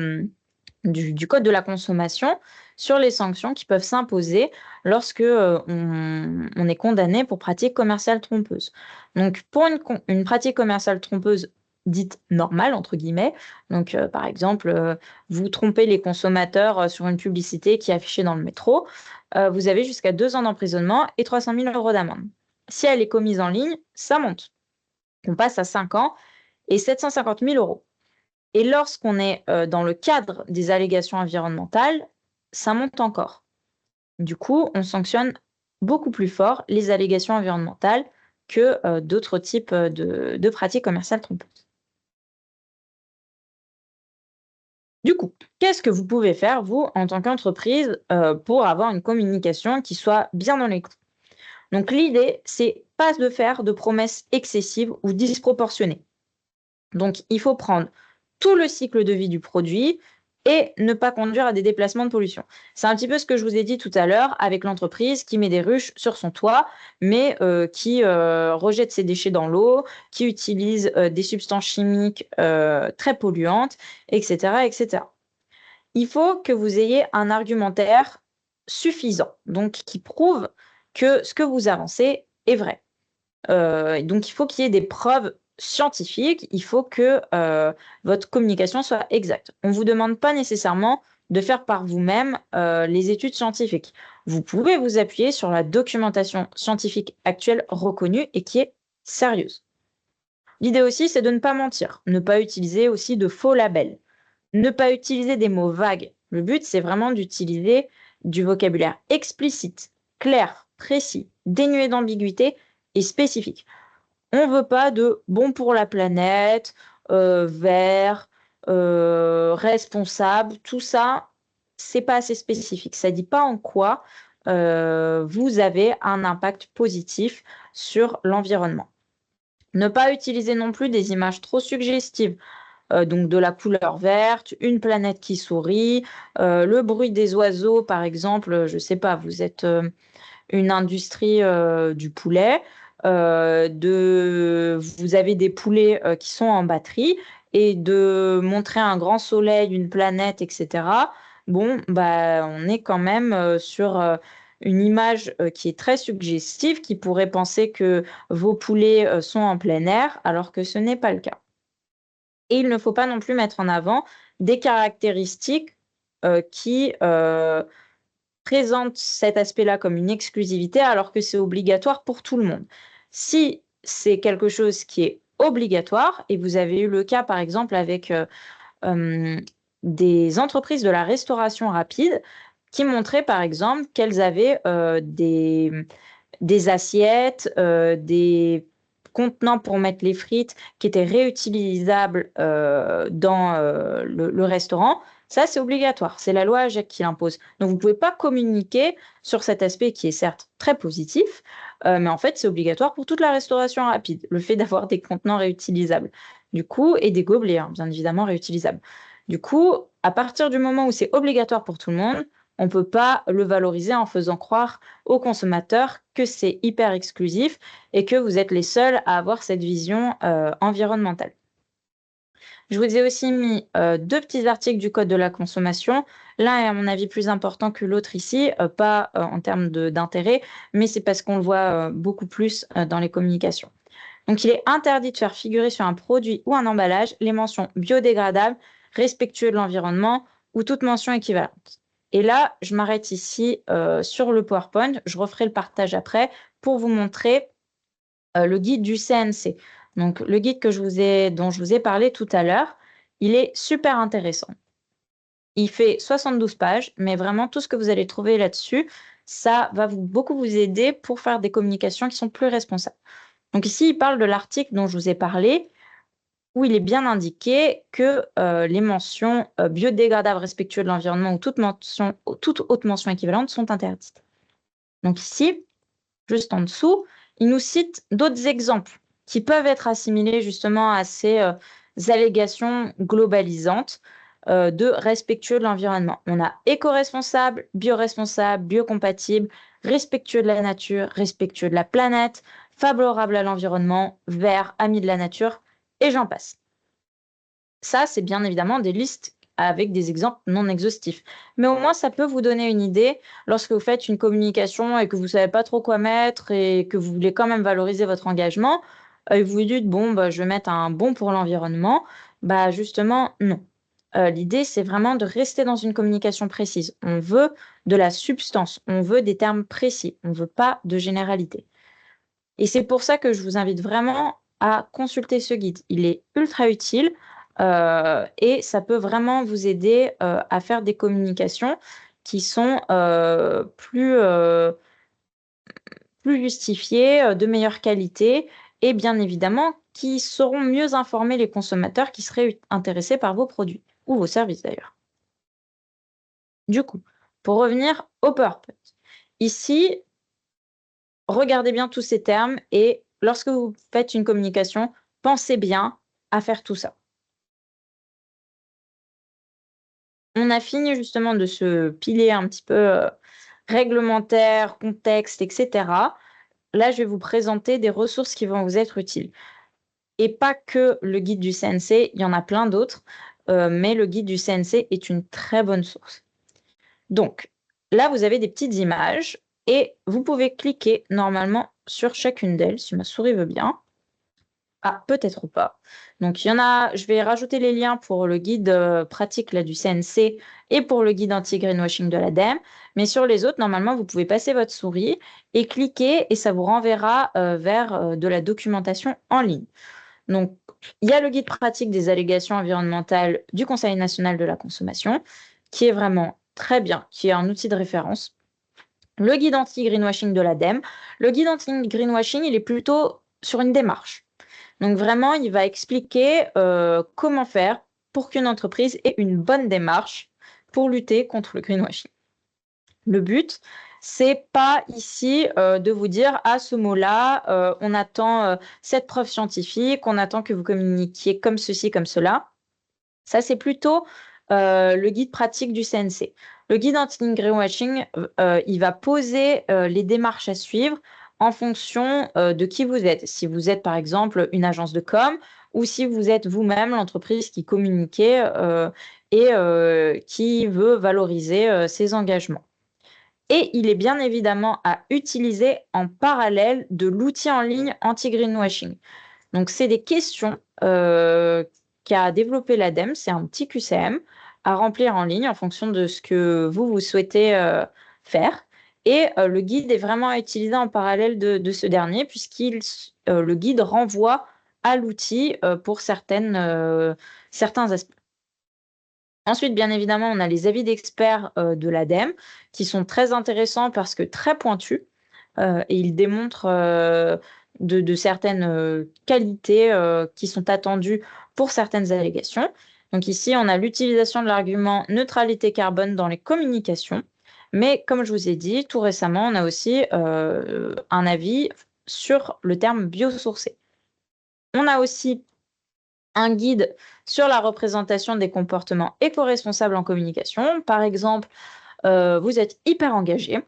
du Code de la consommation sur les sanctions qui peuvent s'imposer lorsque on est condamné pour pratique commerciale trompeuse. Donc pour une pratique commerciale trompeuse dite normale, entre guillemets, donc par exemple, vous trompez les consommateurs sur une publicité qui est affichée dans le métro, vous avez jusqu'à 2 ans d'emprisonnement et 300 000 € d'amende. Si elle est commise en ligne, ça monte. On passe à 5 ans et 750 000 €. Et lorsqu'on est dans le cadre des allégations environnementales, ça monte encore. Du coup, on sanctionne beaucoup plus fort les allégations environnementales que d'autres types de pratiques commerciales trompeuses. Du coup, qu'est-ce que vous pouvez faire, vous, en tant qu'entreprise, pour avoir une communication qui soit bien dans les clous? Donc l'idée, c'est pas de faire de promesses excessives ou disproportionnées. Donc il faut prendre tout le cycle de vie du produit et ne pas conduire à des déplacements de pollution. C'est un petit peu ce que je vous ai dit tout à l'heure avec l'entreprise qui met des ruches sur son toit, mais qui rejette ses déchets dans l'eau, qui utilise des substances chimiques très polluantes, etc., etc. Il faut que vous ayez un argumentaire suffisant, donc qui prouve que ce que vous avancez est vrai. Donc il faut qu'il y ait des preuves scientifiques, il faut que votre communication soit exacte. On ne vous demande pas nécessairement de faire par vous-même les études scientifiques. Vous pouvez vous appuyer sur la documentation scientifique actuelle reconnue et qui est sérieuse. L'idée aussi, c'est de ne pas mentir, ne pas utiliser aussi de faux labels, ne pas utiliser des mots vagues. Le but, c'est vraiment d'utiliser du vocabulaire explicite, clair, précis, dénué d'ambiguïté et spécifique. On ne veut pas de bon pour la planète, vert, responsable, tout ça, c'est pas assez spécifique. Ça dit pas en quoi vous avez un impact positif sur l'environnement. Ne pas utiliser non plus des images trop suggestives, donc de la couleur verte, une planète qui sourit, le bruit des oiseaux, par exemple, je ne sais pas, vous êtes une industrie du poulet, vous avez des poulets qui sont en batterie et de montrer un grand soleil, une planète, etc. Bon, bah, on est quand même sur une image qui est très suggestive, qui pourrait penser que vos poulets sont en plein air, alors que ce n'est pas le cas. Et il ne faut pas non plus mettre en avant des caractéristiques qui présentent cet aspect-là comme une exclusivité alors que c'est obligatoire pour tout le monde. Si c'est quelque chose qui est obligatoire, et vous avez eu le cas par exemple avec des entreprises de la restauration rapide qui montraient par exemple qu'elles avaient des assiettes, des contenants pour mettre les frites qui étaient réutilisables dans le restaurant. Ça, c'est obligatoire. C'est la loi AGEC qui l'impose. Donc, vous ne pouvez pas communiquer sur cet aspect qui est certes très positif, mais en fait, c'est obligatoire pour toute la restauration rapide, le fait d'avoir des contenants réutilisables. Du coup, et des gobelets, hein, bien évidemment, réutilisables. Du coup, à partir du moment où c'est obligatoire pour tout le monde, on ne peut pas le valoriser en faisant croire aux consommateurs que c'est hyper exclusif et que vous êtes les seuls à avoir cette vision environnementale. Je vous ai aussi mis deux petits articles du Code de la consommation. L'un est à mon avis plus important que l'autre ici, pas en termes d'intérêt, mais c'est parce qu'on le voit beaucoup plus dans les communications. Donc, il est interdit de faire figurer sur un produit ou un emballage les mentions biodégradables, respectueux de l'environnement ou toute mention équivalente. Et là, je m'arrête ici sur le PowerPoint. Je referai le partage après pour vous montrer le guide du CNC. Donc, le guide dont je vous ai parlé tout à l'heure, il est super intéressant. Il fait 72 pages, mais vraiment tout ce que vous allez trouver là-dessus, ça va beaucoup vous aider pour faire des communications qui sont plus responsables. Donc ici, il parle de l'article dont je vous ai parlé, où il est bien indiqué que les mentions biodégradables, respectueux de l'environnement ou toute autre mention équivalente sont interdites. Donc ici, juste en dessous, il nous cite d'autres exemples qui peuvent être assimilés justement à ces allégations globalisantes de respectueux de l'environnement. On a éco-responsable, bioresponsable, biocompatible, respectueux de la nature, respectueux de la planète, favorable à l'environnement, vert, ami de la nature, et j'en passe. Ça, c'est bien évidemment des listes avec des exemples non exhaustifs. Mais au moins, ça peut vous donner une idée lorsque vous faites une communication et que vous ne savez pas trop quoi mettre et que vous voulez quand même valoriser votre engagement, et vous vous dites, bon, bah, je vais mettre un bon pour l'environnement. Bah, justement, non. L'idée, c'est vraiment de rester dans une communication précise. On veut de la substance, on veut des termes précis, on ne veut pas de généralité. Et c'est pour ça que je vous invite vraiment à consulter ce guide. Il est ultra utile et ça peut vraiment vous aider à faire des communications qui sont plus justifiées, de meilleure qualité et bien évidemment qui sauront mieux informer les consommateurs qui seraient intéressés par vos produits ou vos services d'ailleurs. Du coup, pour revenir au PowerPoint, ici, regardez bien tous ces termes et lorsque vous faites une communication, pensez bien à faire tout ça. On a fini justement de se piler un petit peu réglementaire, contexte, etc. Là, je vais vous présenter des ressources qui vont vous être utiles. Et pas que le guide du CNC, il y en a plein d'autres, mais le guide du CNC est une très bonne source. Donc, là, vous avez des petites images et vous pouvez cliquer normalement sur chacune d'elles, si ma souris veut bien. Ah, peut-être pas. Donc, il y en a, je vais rajouter les liens pour le guide pratique là, du CNC et pour le guide anti-greenwashing de l'ADEME. Mais sur les autres, normalement, vous pouvez passer votre souris et cliquer et ça vous renverra vers de la documentation en ligne. Donc, il y a le guide pratique des allégations environnementales du Conseil national de la consommation, qui est vraiment très bien, qui est un outil de référence. Le guide anti-greenwashing de l'ADEME. Le guide anti-greenwashing, il est plutôt sur une démarche. Donc vraiment, il va expliquer comment faire pour qu'une entreprise ait une bonne démarche pour lutter contre le greenwashing. Le but, C'est pas ici de vous dire à ce mot-là, on attend cette preuve scientifique, on attend que vous communiquiez comme ceci, comme cela. Ça, c'est plutôt le guide pratique du CNC. Le guide anti-greenwashing, il va poser les démarches à suivre en fonction de qui vous êtes. Si vous êtes, par exemple, une agence de com ou si vous êtes vous-même l'entreprise qui communiquait et qui veut valoriser ses engagements. Et il est bien évidemment à utiliser en parallèle de l'outil en ligne anti-greenwashing. Donc, c'est des questions qu'a développé l'ADEME, c'est un petit QCM à remplir en ligne en fonction de ce que vous souhaitez faire. Et le guide est vraiment à utiliser en parallèle de ce dernier, le guide renvoie à l'outil pour certains aspects. Ensuite, bien évidemment, on a les avis d'experts de l'ADEME qui sont très intéressants parce que très pointus et ils démontrent de certaines qualités qui sont attendues pour certaines allégations. Donc ici, on a l'utilisation de l'argument neutralité carbone dans les communications. Mais comme je vous ai dit, tout récemment, on a aussi un avis sur le terme biosourcé. On a aussi un guide sur la représentation des comportements éco-responsables en communication. Par exemple, vous êtes hyper engagé,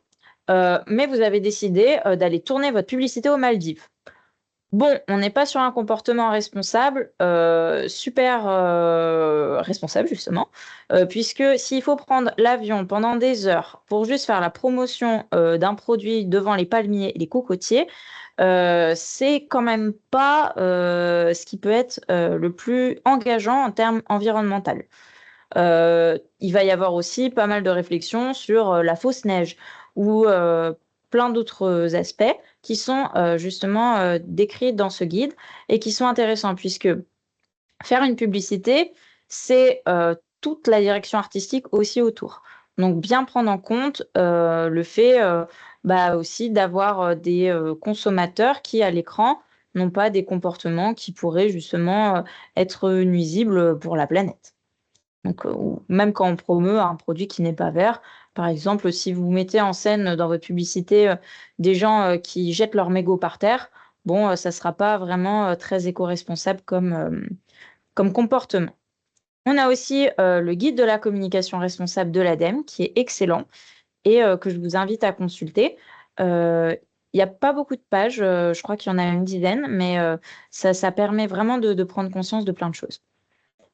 mais vous avez décidé d'aller tourner votre publicité aux Maldives. Bon, on n'est pas sur un comportement responsable, super responsable justement, puisque s'il faut prendre l'avion pendant des heures pour juste faire la promotion d'un produit devant les palmiers et les cocotiers, c'est quand même pas ce qui peut être le plus engageant en termes environnementaux. Il va y avoir aussi pas mal de réflexions sur la fausse neige ou plein d'autres aspects qui sont justement décrits dans ce guide et qui sont intéressants puisque faire une publicité, c'est toute la direction artistique aussi autour. Donc bien prendre en compte le fait aussi d'avoir des consommateurs qui, à l'écran, n'ont pas des comportements qui pourraient justement être nuisibles pour la planète. Donc, même quand on promeut un produit qui n'est pas vert, par exemple, si vous mettez en scène dans votre publicité des gens qui jettent leurs mégots par terre, bon, ça ne sera pas vraiment très éco-responsable comme comportement. On a aussi le guide de la communication responsable de l'ADEME qui est excellent et que je vous invite à consulter. Il n'y a pas beaucoup de pages, je crois qu'il y en a une dizaine, mais ça permet vraiment de prendre conscience de plein de choses.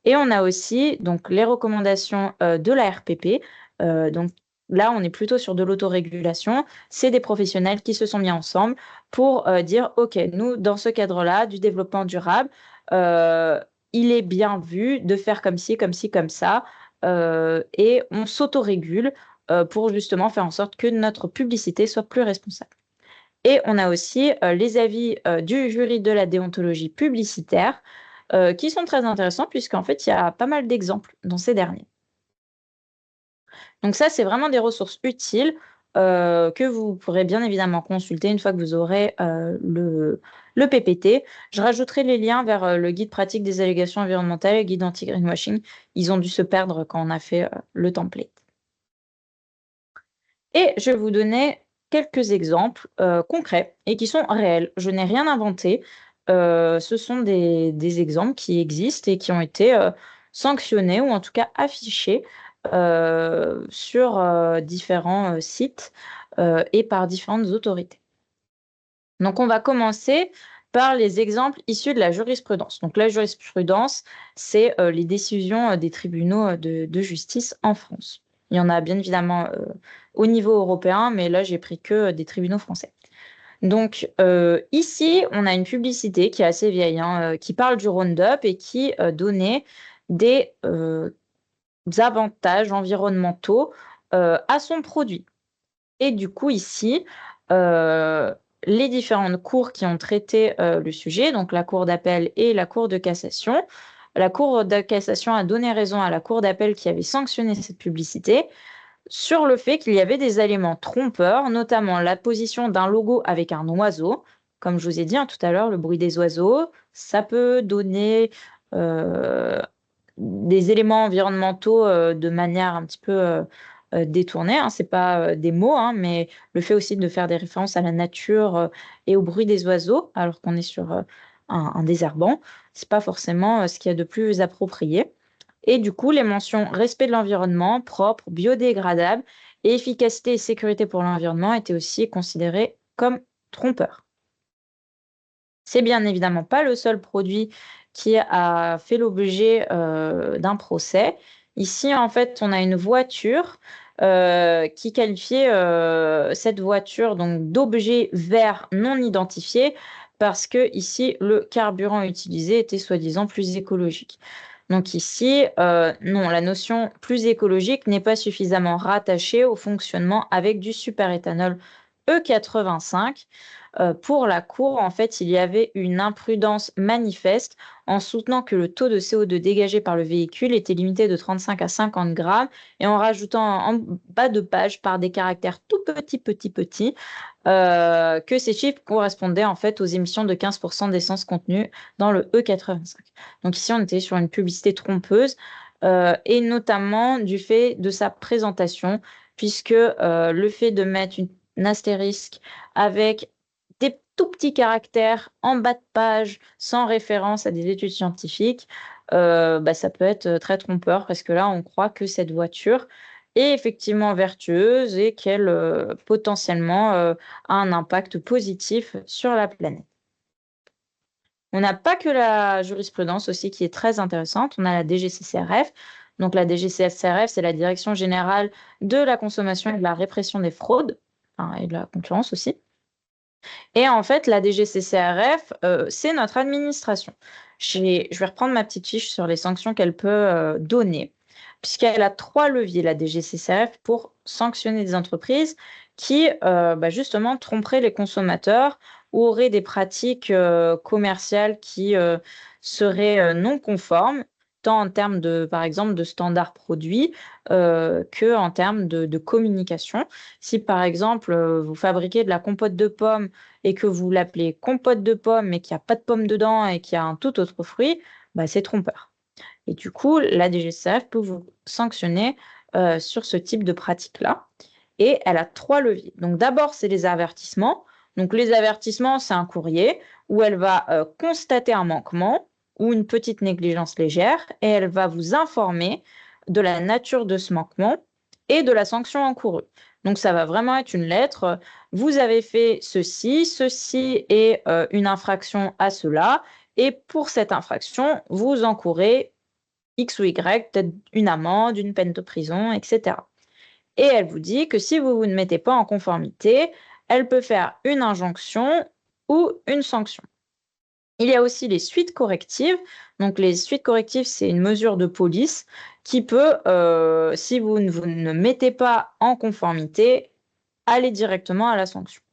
Et on a aussi donc les recommandations de la RPP. Donc là, on est plutôt sur de l'autorégulation. C'est des professionnels qui se sont mis ensemble pour dire, OK, nous, dans ce cadre-là, du développement durable, il est bien vu de faire comme ci, comme ci, comme ça. Et on s'autorégule pour justement faire en sorte que notre publicité soit plus responsable. Et on a aussi les avis du jury de la déontologie publicitaire qui sont très intéressants puisqu'en fait, il y a pas mal d'exemples dans ces derniers. Donc ça, c'est vraiment des ressources utiles que vous pourrez bien évidemment consulter une fois que vous aurez le PPT. Je rajouterai les liens vers le guide pratique des allégations environnementales et le guide anti-greenwashing. Ils ont dû se perdre quand on a fait le template. Et je vais vous donner quelques exemples concrets et qui sont réels. Je n'ai rien inventé. Ce sont des exemples qui existent et qui ont été sanctionnés ou en tout cas affichés sur différents sites et par différentes autorités. Donc, on va commencer par les exemples issus de la jurisprudence. Donc, la jurisprudence, c'est les décisions des tribunaux de justice en France. Il y en a bien évidemment au niveau européen, mais là, j'ai pris que des tribunaux français. Donc, ici, on a une publicité qui est assez vieille, qui parle du Roundup et qui donnait des avantages environnementaux à son produit. Et du coup, ici, les différentes cours qui ont traité le sujet, donc la Cour d'appel et la Cour de cassation, la Cour de cassation a donné raison à la Cour d'appel qui avait sanctionné cette publicité sur le fait qu'il y avait des éléments trompeurs, notamment la position d'un logo avec un oiseau. Comme je vous ai dit tout à l'heure, le bruit des oiseaux, ça peut donner des éléments environnementaux de manière un petit peu détournés, hein. C'est pas des mots, hein, mais le fait aussi de faire des références à la nature et au bruit des oiseaux, alors qu'on est sur un désherbant, c'est pas forcément ce qu'il y a de plus approprié. Et du coup, les mentions respect de l'environnement, propre, biodégradable et efficacité et sécurité pour l'environnement étaient aussi considérées comme trompeurs. C'est bien évidemment pas le seul produit qui a fait l'objet d'un procès. Ici, en fait, on a une voiture qui qualifiait cette voiture donc d'objet vert non identifié parce que ici, le carburant utilisé était soi-disant plus écologique. Donc ici, non, la notion plus écologique n'est pas suffisamment rattachée au fonctionnement avec du superéthanol E85. Pour la Cour, en fait, il y avait une imprudence manifeste en soutenant que le taux de CO2 dégagé par le véhicule était limité de 35 à 50 grammes et en rajoutant en bas de page par des caractères tout petits, que ces chiffres correspondaient en fait aux émissions de 15% d'essence contenues dans le E85. Donc ici, on était sur une publicité trompeuse et notamment du fait de sa présentation, puisque le fait de mettre une astérisque avec des tout petits caractères en bas de page sans référence à des études scientifiques, ça peut être très trompeur parce que là, on croit que cette voiture est effectivement vertueuse et qu'elle potentiellement a un impact positif sur la planète. On n'a pas que la jurisprudence aussi qui est très intéressante, on a la DGCCRF. Donc la DGCCRF, c'est la Direction générale de la consommation et de la répression des fraudes, et de la concurrence aussi. Et en fait, la DGCCRF, c'est notre administration. Je vais reprendre ma petite fiche sur les sanctions qu'elle peut donner, puisqu'elle a 3 leviers, la DGCCRF, pour sanctionner des entreprises qui, justement, tromperaient les consommateurs ou auraient des pratiques commerciales qui seraient non conformes, tant en termes de, par exemple, de standards produits que en termes de communication. Si, par exemple, vous fabriquez de la compote de pommes et que vous l'appelez compote de pommes, mais qu'il n'y a pas de pommes dedans et qu'il y a un tout autre fruit, c'est trompeur. Et du coup, la DGCCRF peut vous sanctionner sur ce type de pratique-là. Et elle a 3 leviers. Donc d'abord, c'est les avertissements. Donc les avertissements, c'est un courrier où elle va constater un manquement ou une petite négligence légère et elle va vous informer de la nature de ce manquement et de la sanction encourue. Donc ça va vraiment être une lettre. Vous avez fait ceci, ceci est une infraction à cela, et pour cette infraction, vous encourez X ou Y, peut-être une amende, une peine de prison, etc. Et elle vous dit que si vous ne mettez pas en conformité, elle peut faire une injonction ou une sanction. Il y a aussi les suites correctives. Donc les suites correctives, c'est une mesure de police qui peut, si vous ne mettez pas en conformité, aller directement à la sanction.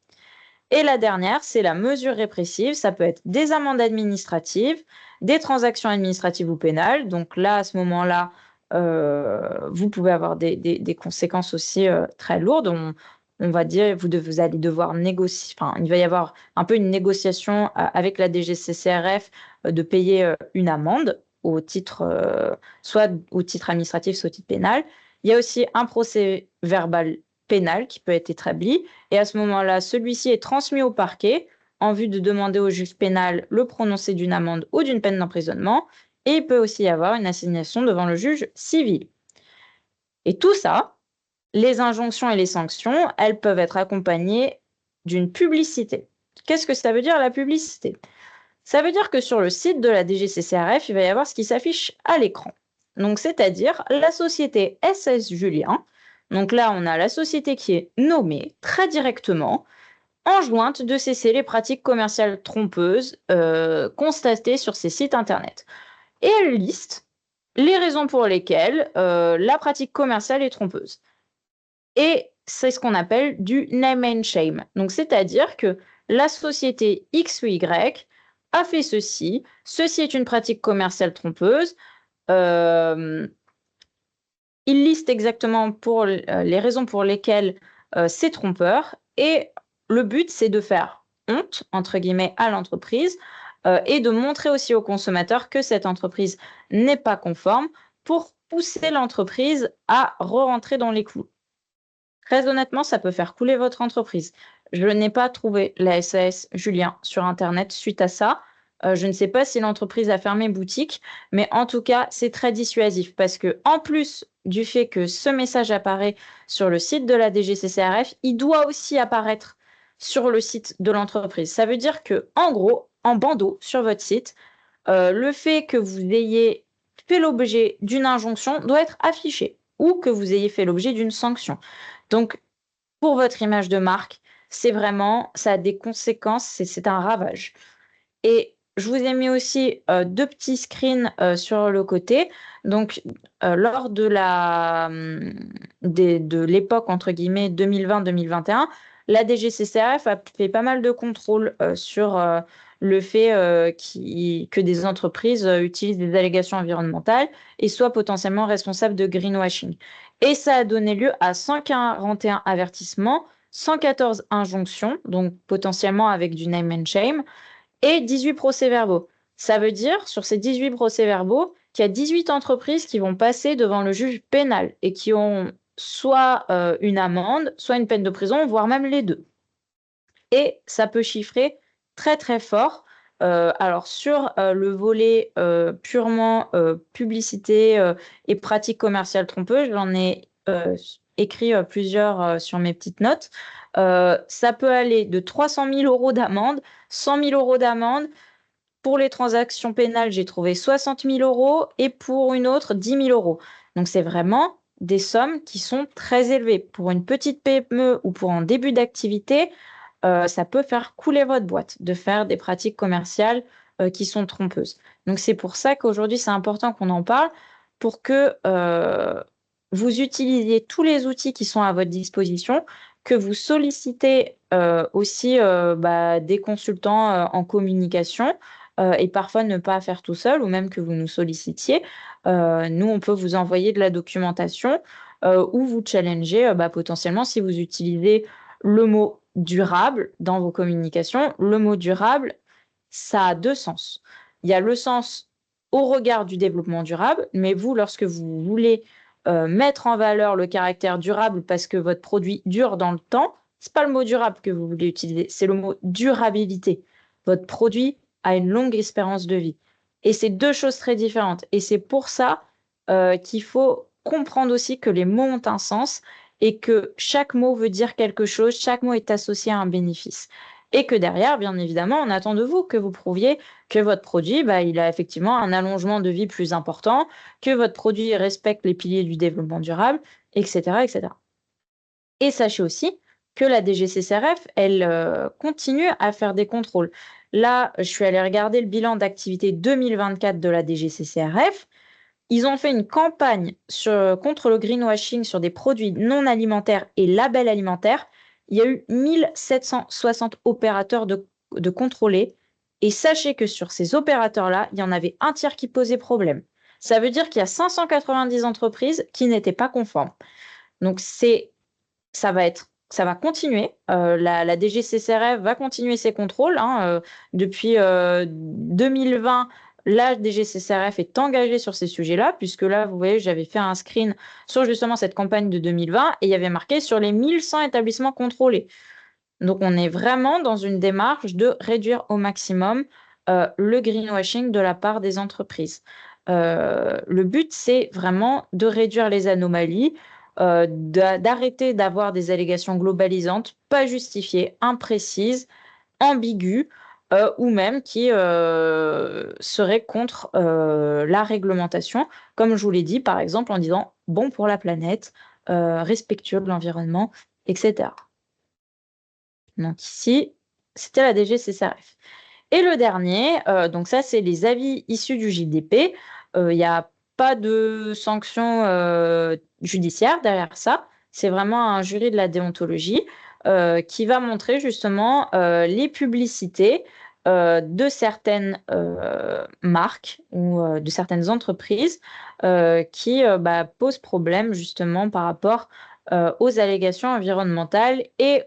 Et la dernière, c'est la mesure répressive. Ça peut être des amendes administratives, des transactions administratives ou pénales. Donc là, à ce moment-là, vous pouvez avoir des conséquences aussi très lourdes. On va dire, vous allez devoir négocier, enfin, il va y avoir un peu une négociation avec la DGCCRF de payer une amende au titre, soit au titre administratif, soit au titre pénal. Il y a aussi un procès verbal pénal qui peut être établi. Et à ce moment-là, celui-ci est transmis au parquet en vue de demander au juge pénal le prononcé d'une amende ou d'une peine d'emprisonnement. Et il peut aussi y avoir une assignation devant le juge civil. Et tout ça, les injonctions et les sanctions, elles peuvent être accompagnées d'une publicité. Qu'est-ce que ça veut dire la publicité? Ça veut dire que sur le site de la DGCCRF, il va y avoir ce qui s'affiche à l'écran. Donc, c'est-à-dire la société SS Julien. Donc là, on a la société qui est nommée très directement, enjointe de cesser les pratiques commerciales trompeuses constatées sur ces sites internet. Et elle liste les raisons pour lesquelles la pratique commerciale est trompeuse. Et c'est ce qu'on appelle du name and shame. Donc, c'est-à-dire que la société X ou Y a fait ceci, ceci est une pratique commerciale trompeuse. Il liste exactement pour les raisons pour lesquelles c'est trompeur. Et le but, c'est de faire honte, entre guillemets, à l'entreprise et de montrer aussi aux consommateurs que cette entreprise n'est pas conforme pour pousser l'entreprise à re-rentrer dans les clous. Très honnêtement, ça peut faire couler votre entreprise. Je n'ai pas trouvé la SAS Julien sur Internet suite à ça. Je ne sais pas si l'entreprise a fermé boutique, mais en tout cas, c'est très dissuasif parce que, en plus du fait que ce message apparaît sur le site de la DGCCRF, il doit aussi apparaître sur le site de l'entreprise. Ça veut dire que, en gros, en bandeau sur votre site, le fait que vous ayez fait l'objet d'une injonction doit être affiché ou que vous ayez fait l'objet d'une sanction. Donc, pour votre image de marque, c'est vraiment, ça a des conséquences, c'est un ravage. Et je vous ai mis aussi deux petits screens sur le côté. Donc, lors de l'époque, entre guillemets, 2020-2021, la DGCCRF a fait pas mal de contrôles sur le fait que des entreprises utilisent des allégations environnementales et soient potentiellement responsables de greenwashing. Et ça a donné lieu à 141 avertissements, 114 injonctions, donc potentiellement avec du name and shame, et 18 procès-verbaux. Ça veut dire, sur ces 18 procès-verbaux, qu'il y a 18 entreprises qui vont passer devant le juge pénal et qui ont soit une amende, soit une peine de prison, voire même les deux. Et ça peut chiffrer très très fort. Alors sur le volet purement publicité et pratique commerciale trompeuse, j'en ai écrit plusieurs sur mes petites notes. Ça peut aller de 300 000 euros d'amende, 100 000 euros d'amende. Pour les transactions pénales, j'ai trouvé 60 000 euros et pour une autre, 10 000 euros. Donc c'est vraiment des sommes qui sont très élevées. Pour une petite PME ou pour un début d'activité, ça peut faire couler votre boîte de faire des pratiques commerciales qui sont trompeuses. Donc c'est pour ça qu'aujourd'hui, c'est important qu'on en parle pour que vous utilisiez tous les outils qui sont à votre disposition, que vous sollicitez aussi des consultants en communication et parfois ne pas faire tout seul ou même que vous nous sollicitiez. Nous, on peut vous envoyer de la documentation ou vous challenger potentiellement si vous utilisez le mot durable dans vos communications. Le mot durable, ça a deux sens. Il y a le sens au regard du développement durable, mais vous, lorsque vous voulez mettre en valeur le caractère durable parce que votre produit dure dans le temps, c'est pas le mot durable que vous voulez utiliser, c'est le mot durabilité. Votre produit a une longue espérance de vie. Et c'est deux choses très différentes. Et c'est pour ça qu'il faut comprendre aussi que les mots ont un sens et que chaque mot veut dire quelque chose, chaque mot est associé à un bénéfice. Et que derrière, bien évidemment, on attend de vous que vous prouviez que votre produit, il a effectivement un allongement de vie plus important, que votre produit respecte les piliers du développement durable, etc., etc. Et sachez aussi que la DGCCRF, elle continue à faire des contrôles. Là, je suis allée regarder le bilan d'activité 2024 de la DGCCRF. Ils ont fait une campagne contre le greenwashing sur des produits non alimentaires et labels alimentaires. Il y a eu 1760 opérateurs de contrôlés. Et sachez que sur ces opérateurs-là, il y en avait un tiers qui posait problème. Ça veut dire qu'il y a 590 entreprises qui n'étaient pas conformes. Donc, ça va continuer. La DGCCRF va continuer ses contrôles. Depuis 2020, la DGCCRF est engagée sur ces sujets-là, puisque là, vous voyez, j'avais fait un screen sur justement cette campagne de 2020 et il y avait marqué sur les 1100 établissements contrôlés. Donc, on est vraiment dans une démarche de réduire au maximum le greenwashing de la part des entreprises. Le but, c'est vraiment de réduire les anomalies, d'arrêter d'avoir des allégations globalisantes, pas justifiées, imprécises, ambiguës, ou même qui seraient contre la réglementation, comme je vous l'ai dit, par exemple, en disant bon pour la planète, respectueux de l'environnement, etc. Donc ici, c'était la DGCCRF. Et le dernier, donc ça, c'est les avis issus du JDP. Il n'y a pas de sanctions judiciaires derrière ça. C'est vraiment un jury de la déontologie qui va montrer justement les publicités de certaines marques ou de certaines entreprises qui posent problème justement par rapport aux allégations environnementales et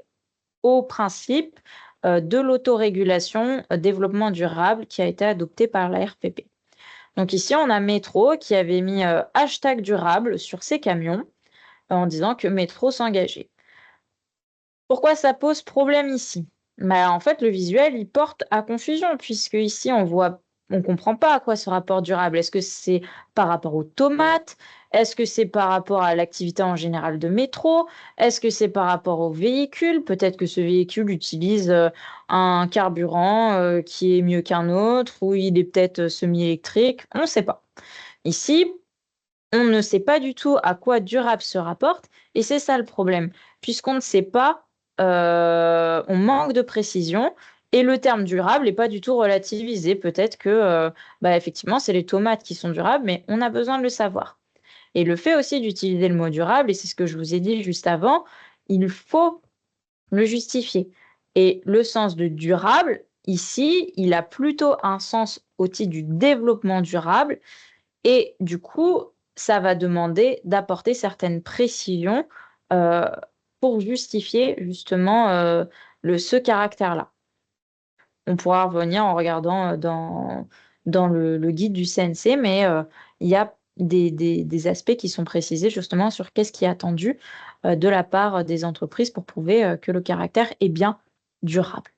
au principe de l'autorégulation développement durable qui a été adopté par la RPP. Donc ici, on a Métro qui avait mis hashtag durable sur ses camions en disant que Métro s'engageait. Pourquoi ça pose problème ici? Bah, en fait, le visuel, il porte à confusion, puisque ici, on comprend pas à quoi ce rapport durable. Est-ce que c'est par rapport aux tomates? Est-ce que c'est par rapport à l'activité en général de métro? Est-ce que c'est par rapport au véhicule? Peut-être que ce véhicule utilise un carburant qui est mieux qu'un autre, ou il est peut-être semi-électrique. On ne sait pas. Ici, on ne sait pas du tout à quoi durable se rapporte, et c'est ça le problème. Puisqu'on ne sait pas, on manque de précision, et le terme durable n'est pas du tout relativisé. Peut-être que, bah, effectivement, c'est les tomates qui sont durables, mais on a besoin de le savoir. Et le fait aussi d'utiliser le mot durable, et c'est ce que je vous ai dit juste avant, il faut le justifier. Et le sens de durable, ici, il a plutôt un sens au titre du développement durable, et du coup, ça va demander d'apporter certaines précisions euh, pour justifier justement ce caractère-là. On pourra revenir en regardant dans le guide du CNC, mais il y a des aspects qui sont précisés justement sur qu'est-ce qui est attendu de la part des entreprises pour prouver que le caractère est bien durable.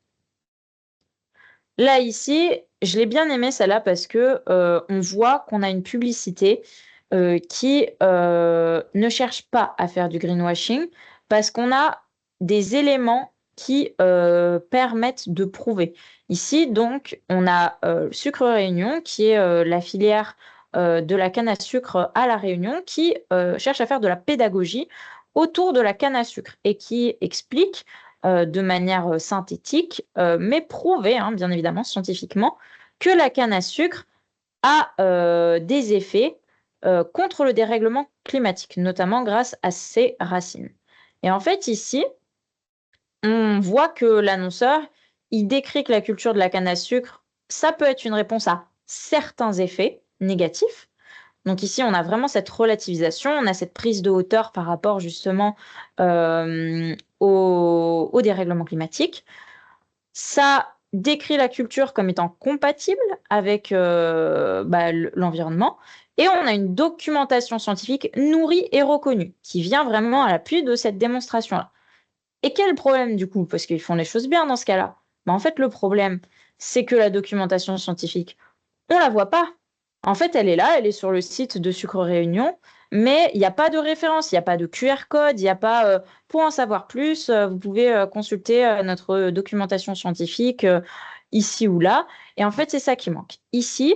Là, ici, je l'ai bien aimé celle-là parce que on voit qu'on a une publicité qui ne cherche pas à faire du greenwashing parce qu'on a des éléments qui permettent de prouver. Ici, donc, on a Sucre Réunion qui est la filière de la canne à sucre à La Réunion qui cherche à faire de la pédagogie autour de la canne à sucre et qui explique de manière synthétique, mais prouvée, hein, bien évidemment, scientifiquement, que la canne à sucre a des effets contre le dérèglement climatique, notamment grâce à ses racines. Et en fait, ici, on voit que l'annonceur, il décrit que la culture de la canne à sucre, ça peut être une réponse à certains effets négatifs. Donc ici, on a vraiment cette relativisation, on a cette prise de hauteur par rapport justement au dérèglement climatique. Ça décrit la culture comme étant compatible avec bah, l'environnement. Et on a une documentation scientifique nourrie et reconnue qui vient vraiment à l'appui de cette démonstration-là. Et quel problème du coup? Parce qu'ils font les choses bien dans ce cas-là. Mais en fait, le problème, c'est que la documentation scientifique, on la voit pas. En fait, elle est là, elle est sur le site de Sucre Réunion, mais il n'y a pas de référence, il n'y a pas de QR code, il n'y a pas. Pour en savoir plus, vous pouvez consulter notre documentation scientifique ici ou là. Et en fait, c'est ça qui manque. Ici,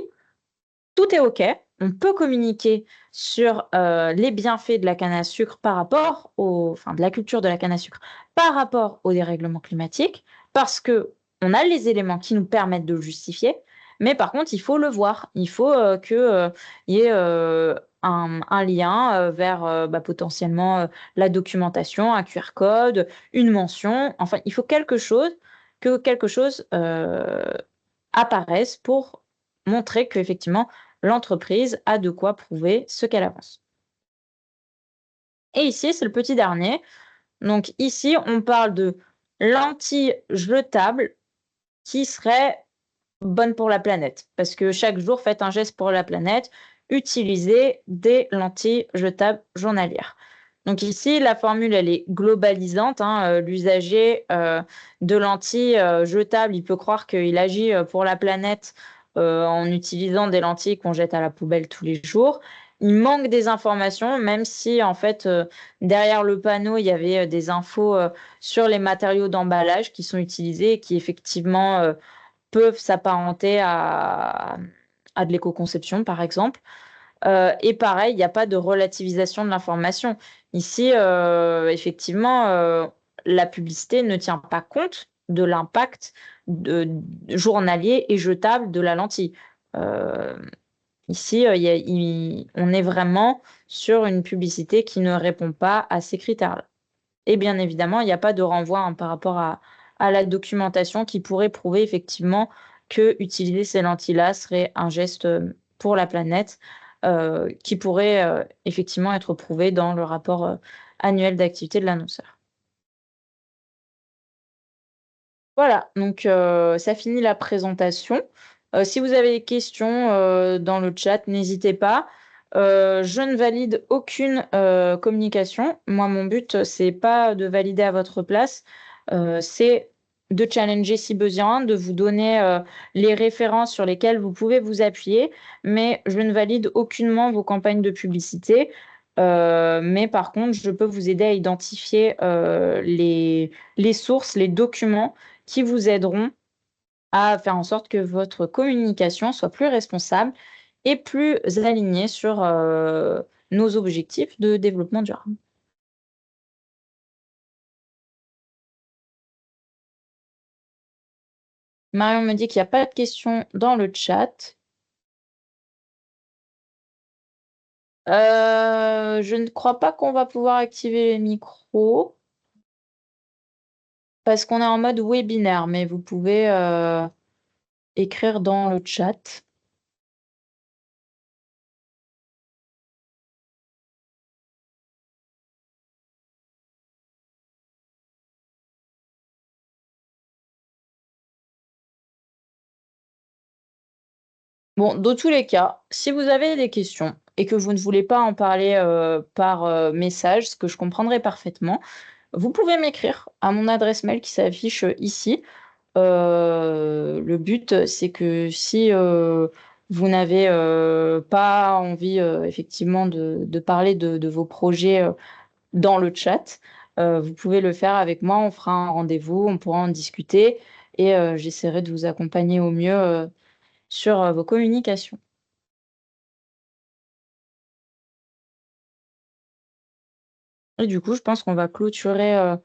tout est OK. On peut communiquer sur les bienfaits de la canne à sucre par rapport enfin, de la culture de la canne à sucre par rapport au dérèglement climatique, parce que on a les éléments qui nous permettent de le justifier. Mais par contre, il faut le voir. Il faut qu'il y ait un lien vers bah, potentiellement la documentation, un QR code, une mention. Enfin, il faut que quelque chose apparaisse pour montrer qu'effectivement, l'entreprise a de quoi prouver ce qu'elle avance. Et ici, c'est le petit dernier. Donc ici, on parle de lentilles jetables qui seraient bonnes pour la planète. Parce que chaque jour, faites un geste pour la planète, utilisez des lentilles jetables journalières. Donc ici, la formule, elle est globalisante, hein. L'usager de lentilles jetables, il peut croire qu'il agit pour la planète en utilisant des lentilles qu'on jette à la poubelle tous les jours. Il manque des informations, même si en fait, derrière le panneau, il y avait des infos sur les matériaux d'emballage qui sont utilisés et qui effectivement peuvent s'apparenter à de l'éco-conception, par exemple. Et pareil, il n'y a pas de relativisation de l'information. Ici, effectivement, la publicité ne tient pas compte de l'impact journalier et jetable de la lentille. Euh, Ici, on est vraiment sur une publicité qui ne répond pas à ces critères-là. Et bien évidemment, il n'y a pas de renvoi hein, par rapport à la documentation qui pourrait prouver effectivement que utiliser ces lentilles-là serait un geste pour la planète qui pourrait effectivement être prouvé dans le rapport annuel d'activité de l'annonceur. Voilà, donc ça finit la présentation. Si vous avez des questions dans le chat, n'hésitez pas. Je ne valide aucune communication. Moi, mon but, c'est pas de valider à votre place, c'est de challenger si besoin, de vous donner les références sur lesquelles vous pouvez vous appuyer, mais je ne valide aucunement vos campagnes de publicité. Mais par contre, je peux vous aider à identifier les sources, les documents qui vous aideront à faire en sorte que votre communication soit plus responsable et plus alignée sur nos objectifs de développement durable. Marion me dit qu'il n'y a pas de questions dans le chat. Je ne crois pas qu'on va pouvoir activer les micros parce qu'on est en mode webinaire, mais vous pouvez écrire dans le chat. Bon, dans tous les cas, si vous avez des questions et que vous ne voulez pas en parler par message, ce que je comprendrai parfaitement, vous pouvez m'écrire à mon adresse mail qui s'affiche ici. Le but, c'est que si vous n'avez pas envie effectivement de parler de vos projets dans le chat, vous pouvez le faire avec moi. On fera un rendez-vous, on pourra en discuter et j'essaierai de vous accompagner au mieux sur vos communications. Et du coup, je pense qu'on va clôturer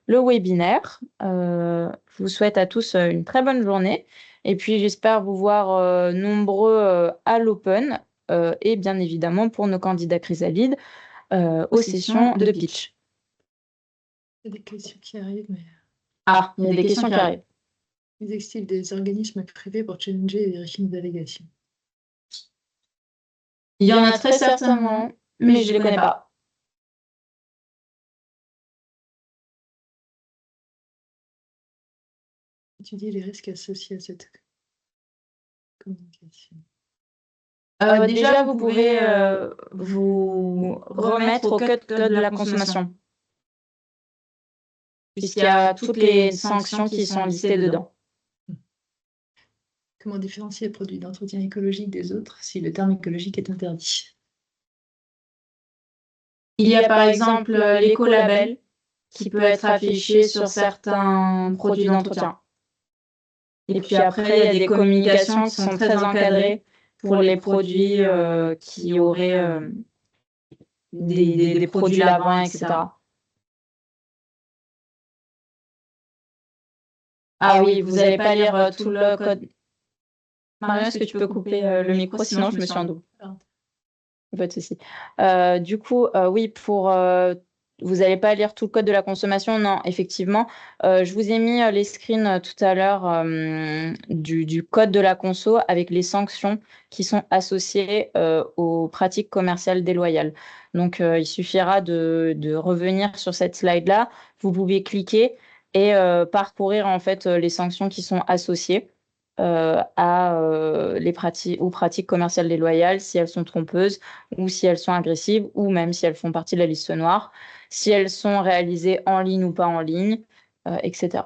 le webinaire. Je vous souhaite à tous une très bonne journée. Et puis, j'espère vous voir nombreux à l'Open et bien évidemment pour nos candidats Chrysalides aux sessions de pitch. Il y a des questions qui arrivent, mais Ah, il y a des questions qui arrivent. ils existent des organismes privés pour challenger et vérifier nos allégations. Il y en a très certainement, mais je ne les connais pas. Étudier les risques associés à cette communication. Déjà, vous pouvez vous remettre au code de la consommation, puisqu'il y a toutes les sanctions qui sont listées dedans. Comment différencier les produits d'entretien écologique des autres si le terme écologique est interdit? Il y a par exemple l'écolabel qui peut être affiché sur certains produits d'entretien. Et puis après, il y a des communications qui sont très encadrées pour les produits qui auraient des produits lavants, etc. Ah oui, vous n'allez pas lire tout le code. Marion, est-ce que tu peux couper le micro? Sinon, je me suis en double. Pas de souci. Du coup, oui, vous n'allez pas lire tout le code de la consommation. Non, effectivement. Je vous ai mis les screens tout à l'heure du code de la conso avec les sanctions qui sont associées aux pratiques commerciales déloyales. Donc, il suffira de revenir sur cette slide-là. Vous pouvez cliquer et parcourir en fait les sanctions qui sont associées aux pratiques commerciales déloyales, si elles sont trompeuses ou si elles sont agressives ou même si elles font partie de la liste noire, si elles sont réalisées en ligne ou pas en ligne, etc.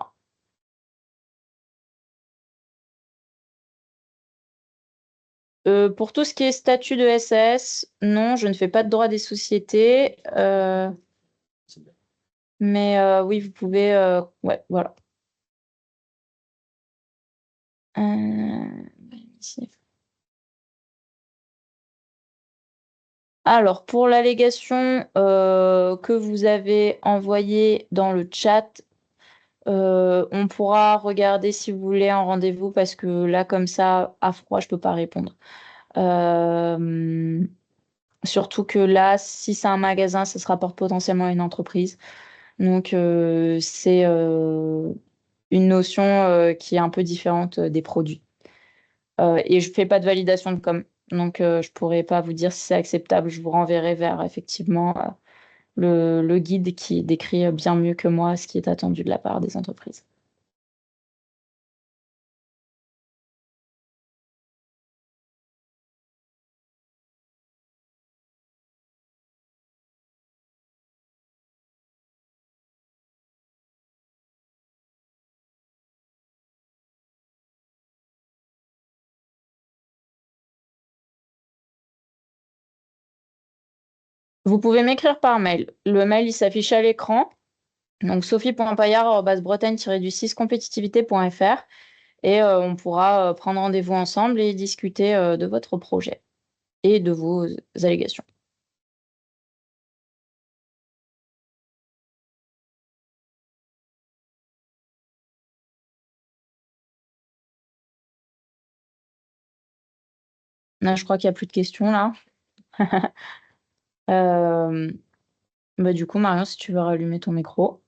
Pour tout ce qui est statut de SAS, non, je ne fais pas de droit des sociétés. Mais oui, vous pouvez. Ouais, voilà. Ici. Alors, pour l'allégation que vous avez envoyée dans le chat, on pourra regarder si vous voulez un rendez-vous parce que là, comme ça, à froid, je peux pas répondre. Surtout que là, si c'est un magasin, ça se rapporte potentiellement à une entreprise. Donc, c'est une notion qui est un peu différente des produits. Et je fais pas de validation de com. Donc, je pourrais pas vous dire si c'est acceptable. Je vous renverrai vers effectivement le guide qui décrit bien mieux que moi ce qui est attendu de la part des entreprises. Vous pouvez m'écrire par mail. Le mail, il s'affiche à l'écran. Donc, sophie.paillard@bretagne-6compétitivité.fr et on pourra prendre rendez-vous ensemble et discuter de votre projet et de vos allégations. Là, je crois qu'il n'y a plus de questions là. Du coup, Marion, si tu veux rallumer ton micro.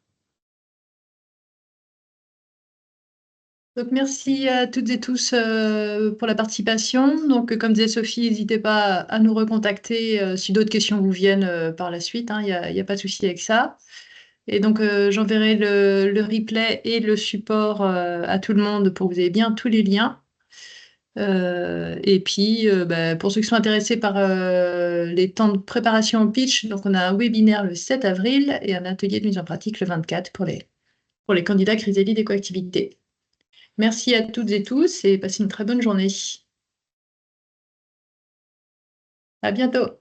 Donc, merci à toutes et tous pour la participation. Donc, comme disait Sophie, n'hésitez pas à nous recontacter si d'autres questions vous viennent par la suite, hein. Il y a pas de souci avec ça. Et donc, j'enverrai le replay et le support à tout le monde pour que vous ayez bien tous les liens. Et puis, pour ceux qui sont intéressés par les temps de préparation au pitch, donc on a un webinaire le 7 avril et un atelier de mise en pratique le 24 pour les candidats Chrysalide Écoactivité. Merci à toutes et tous et passez une très bonne journée. À bientôt.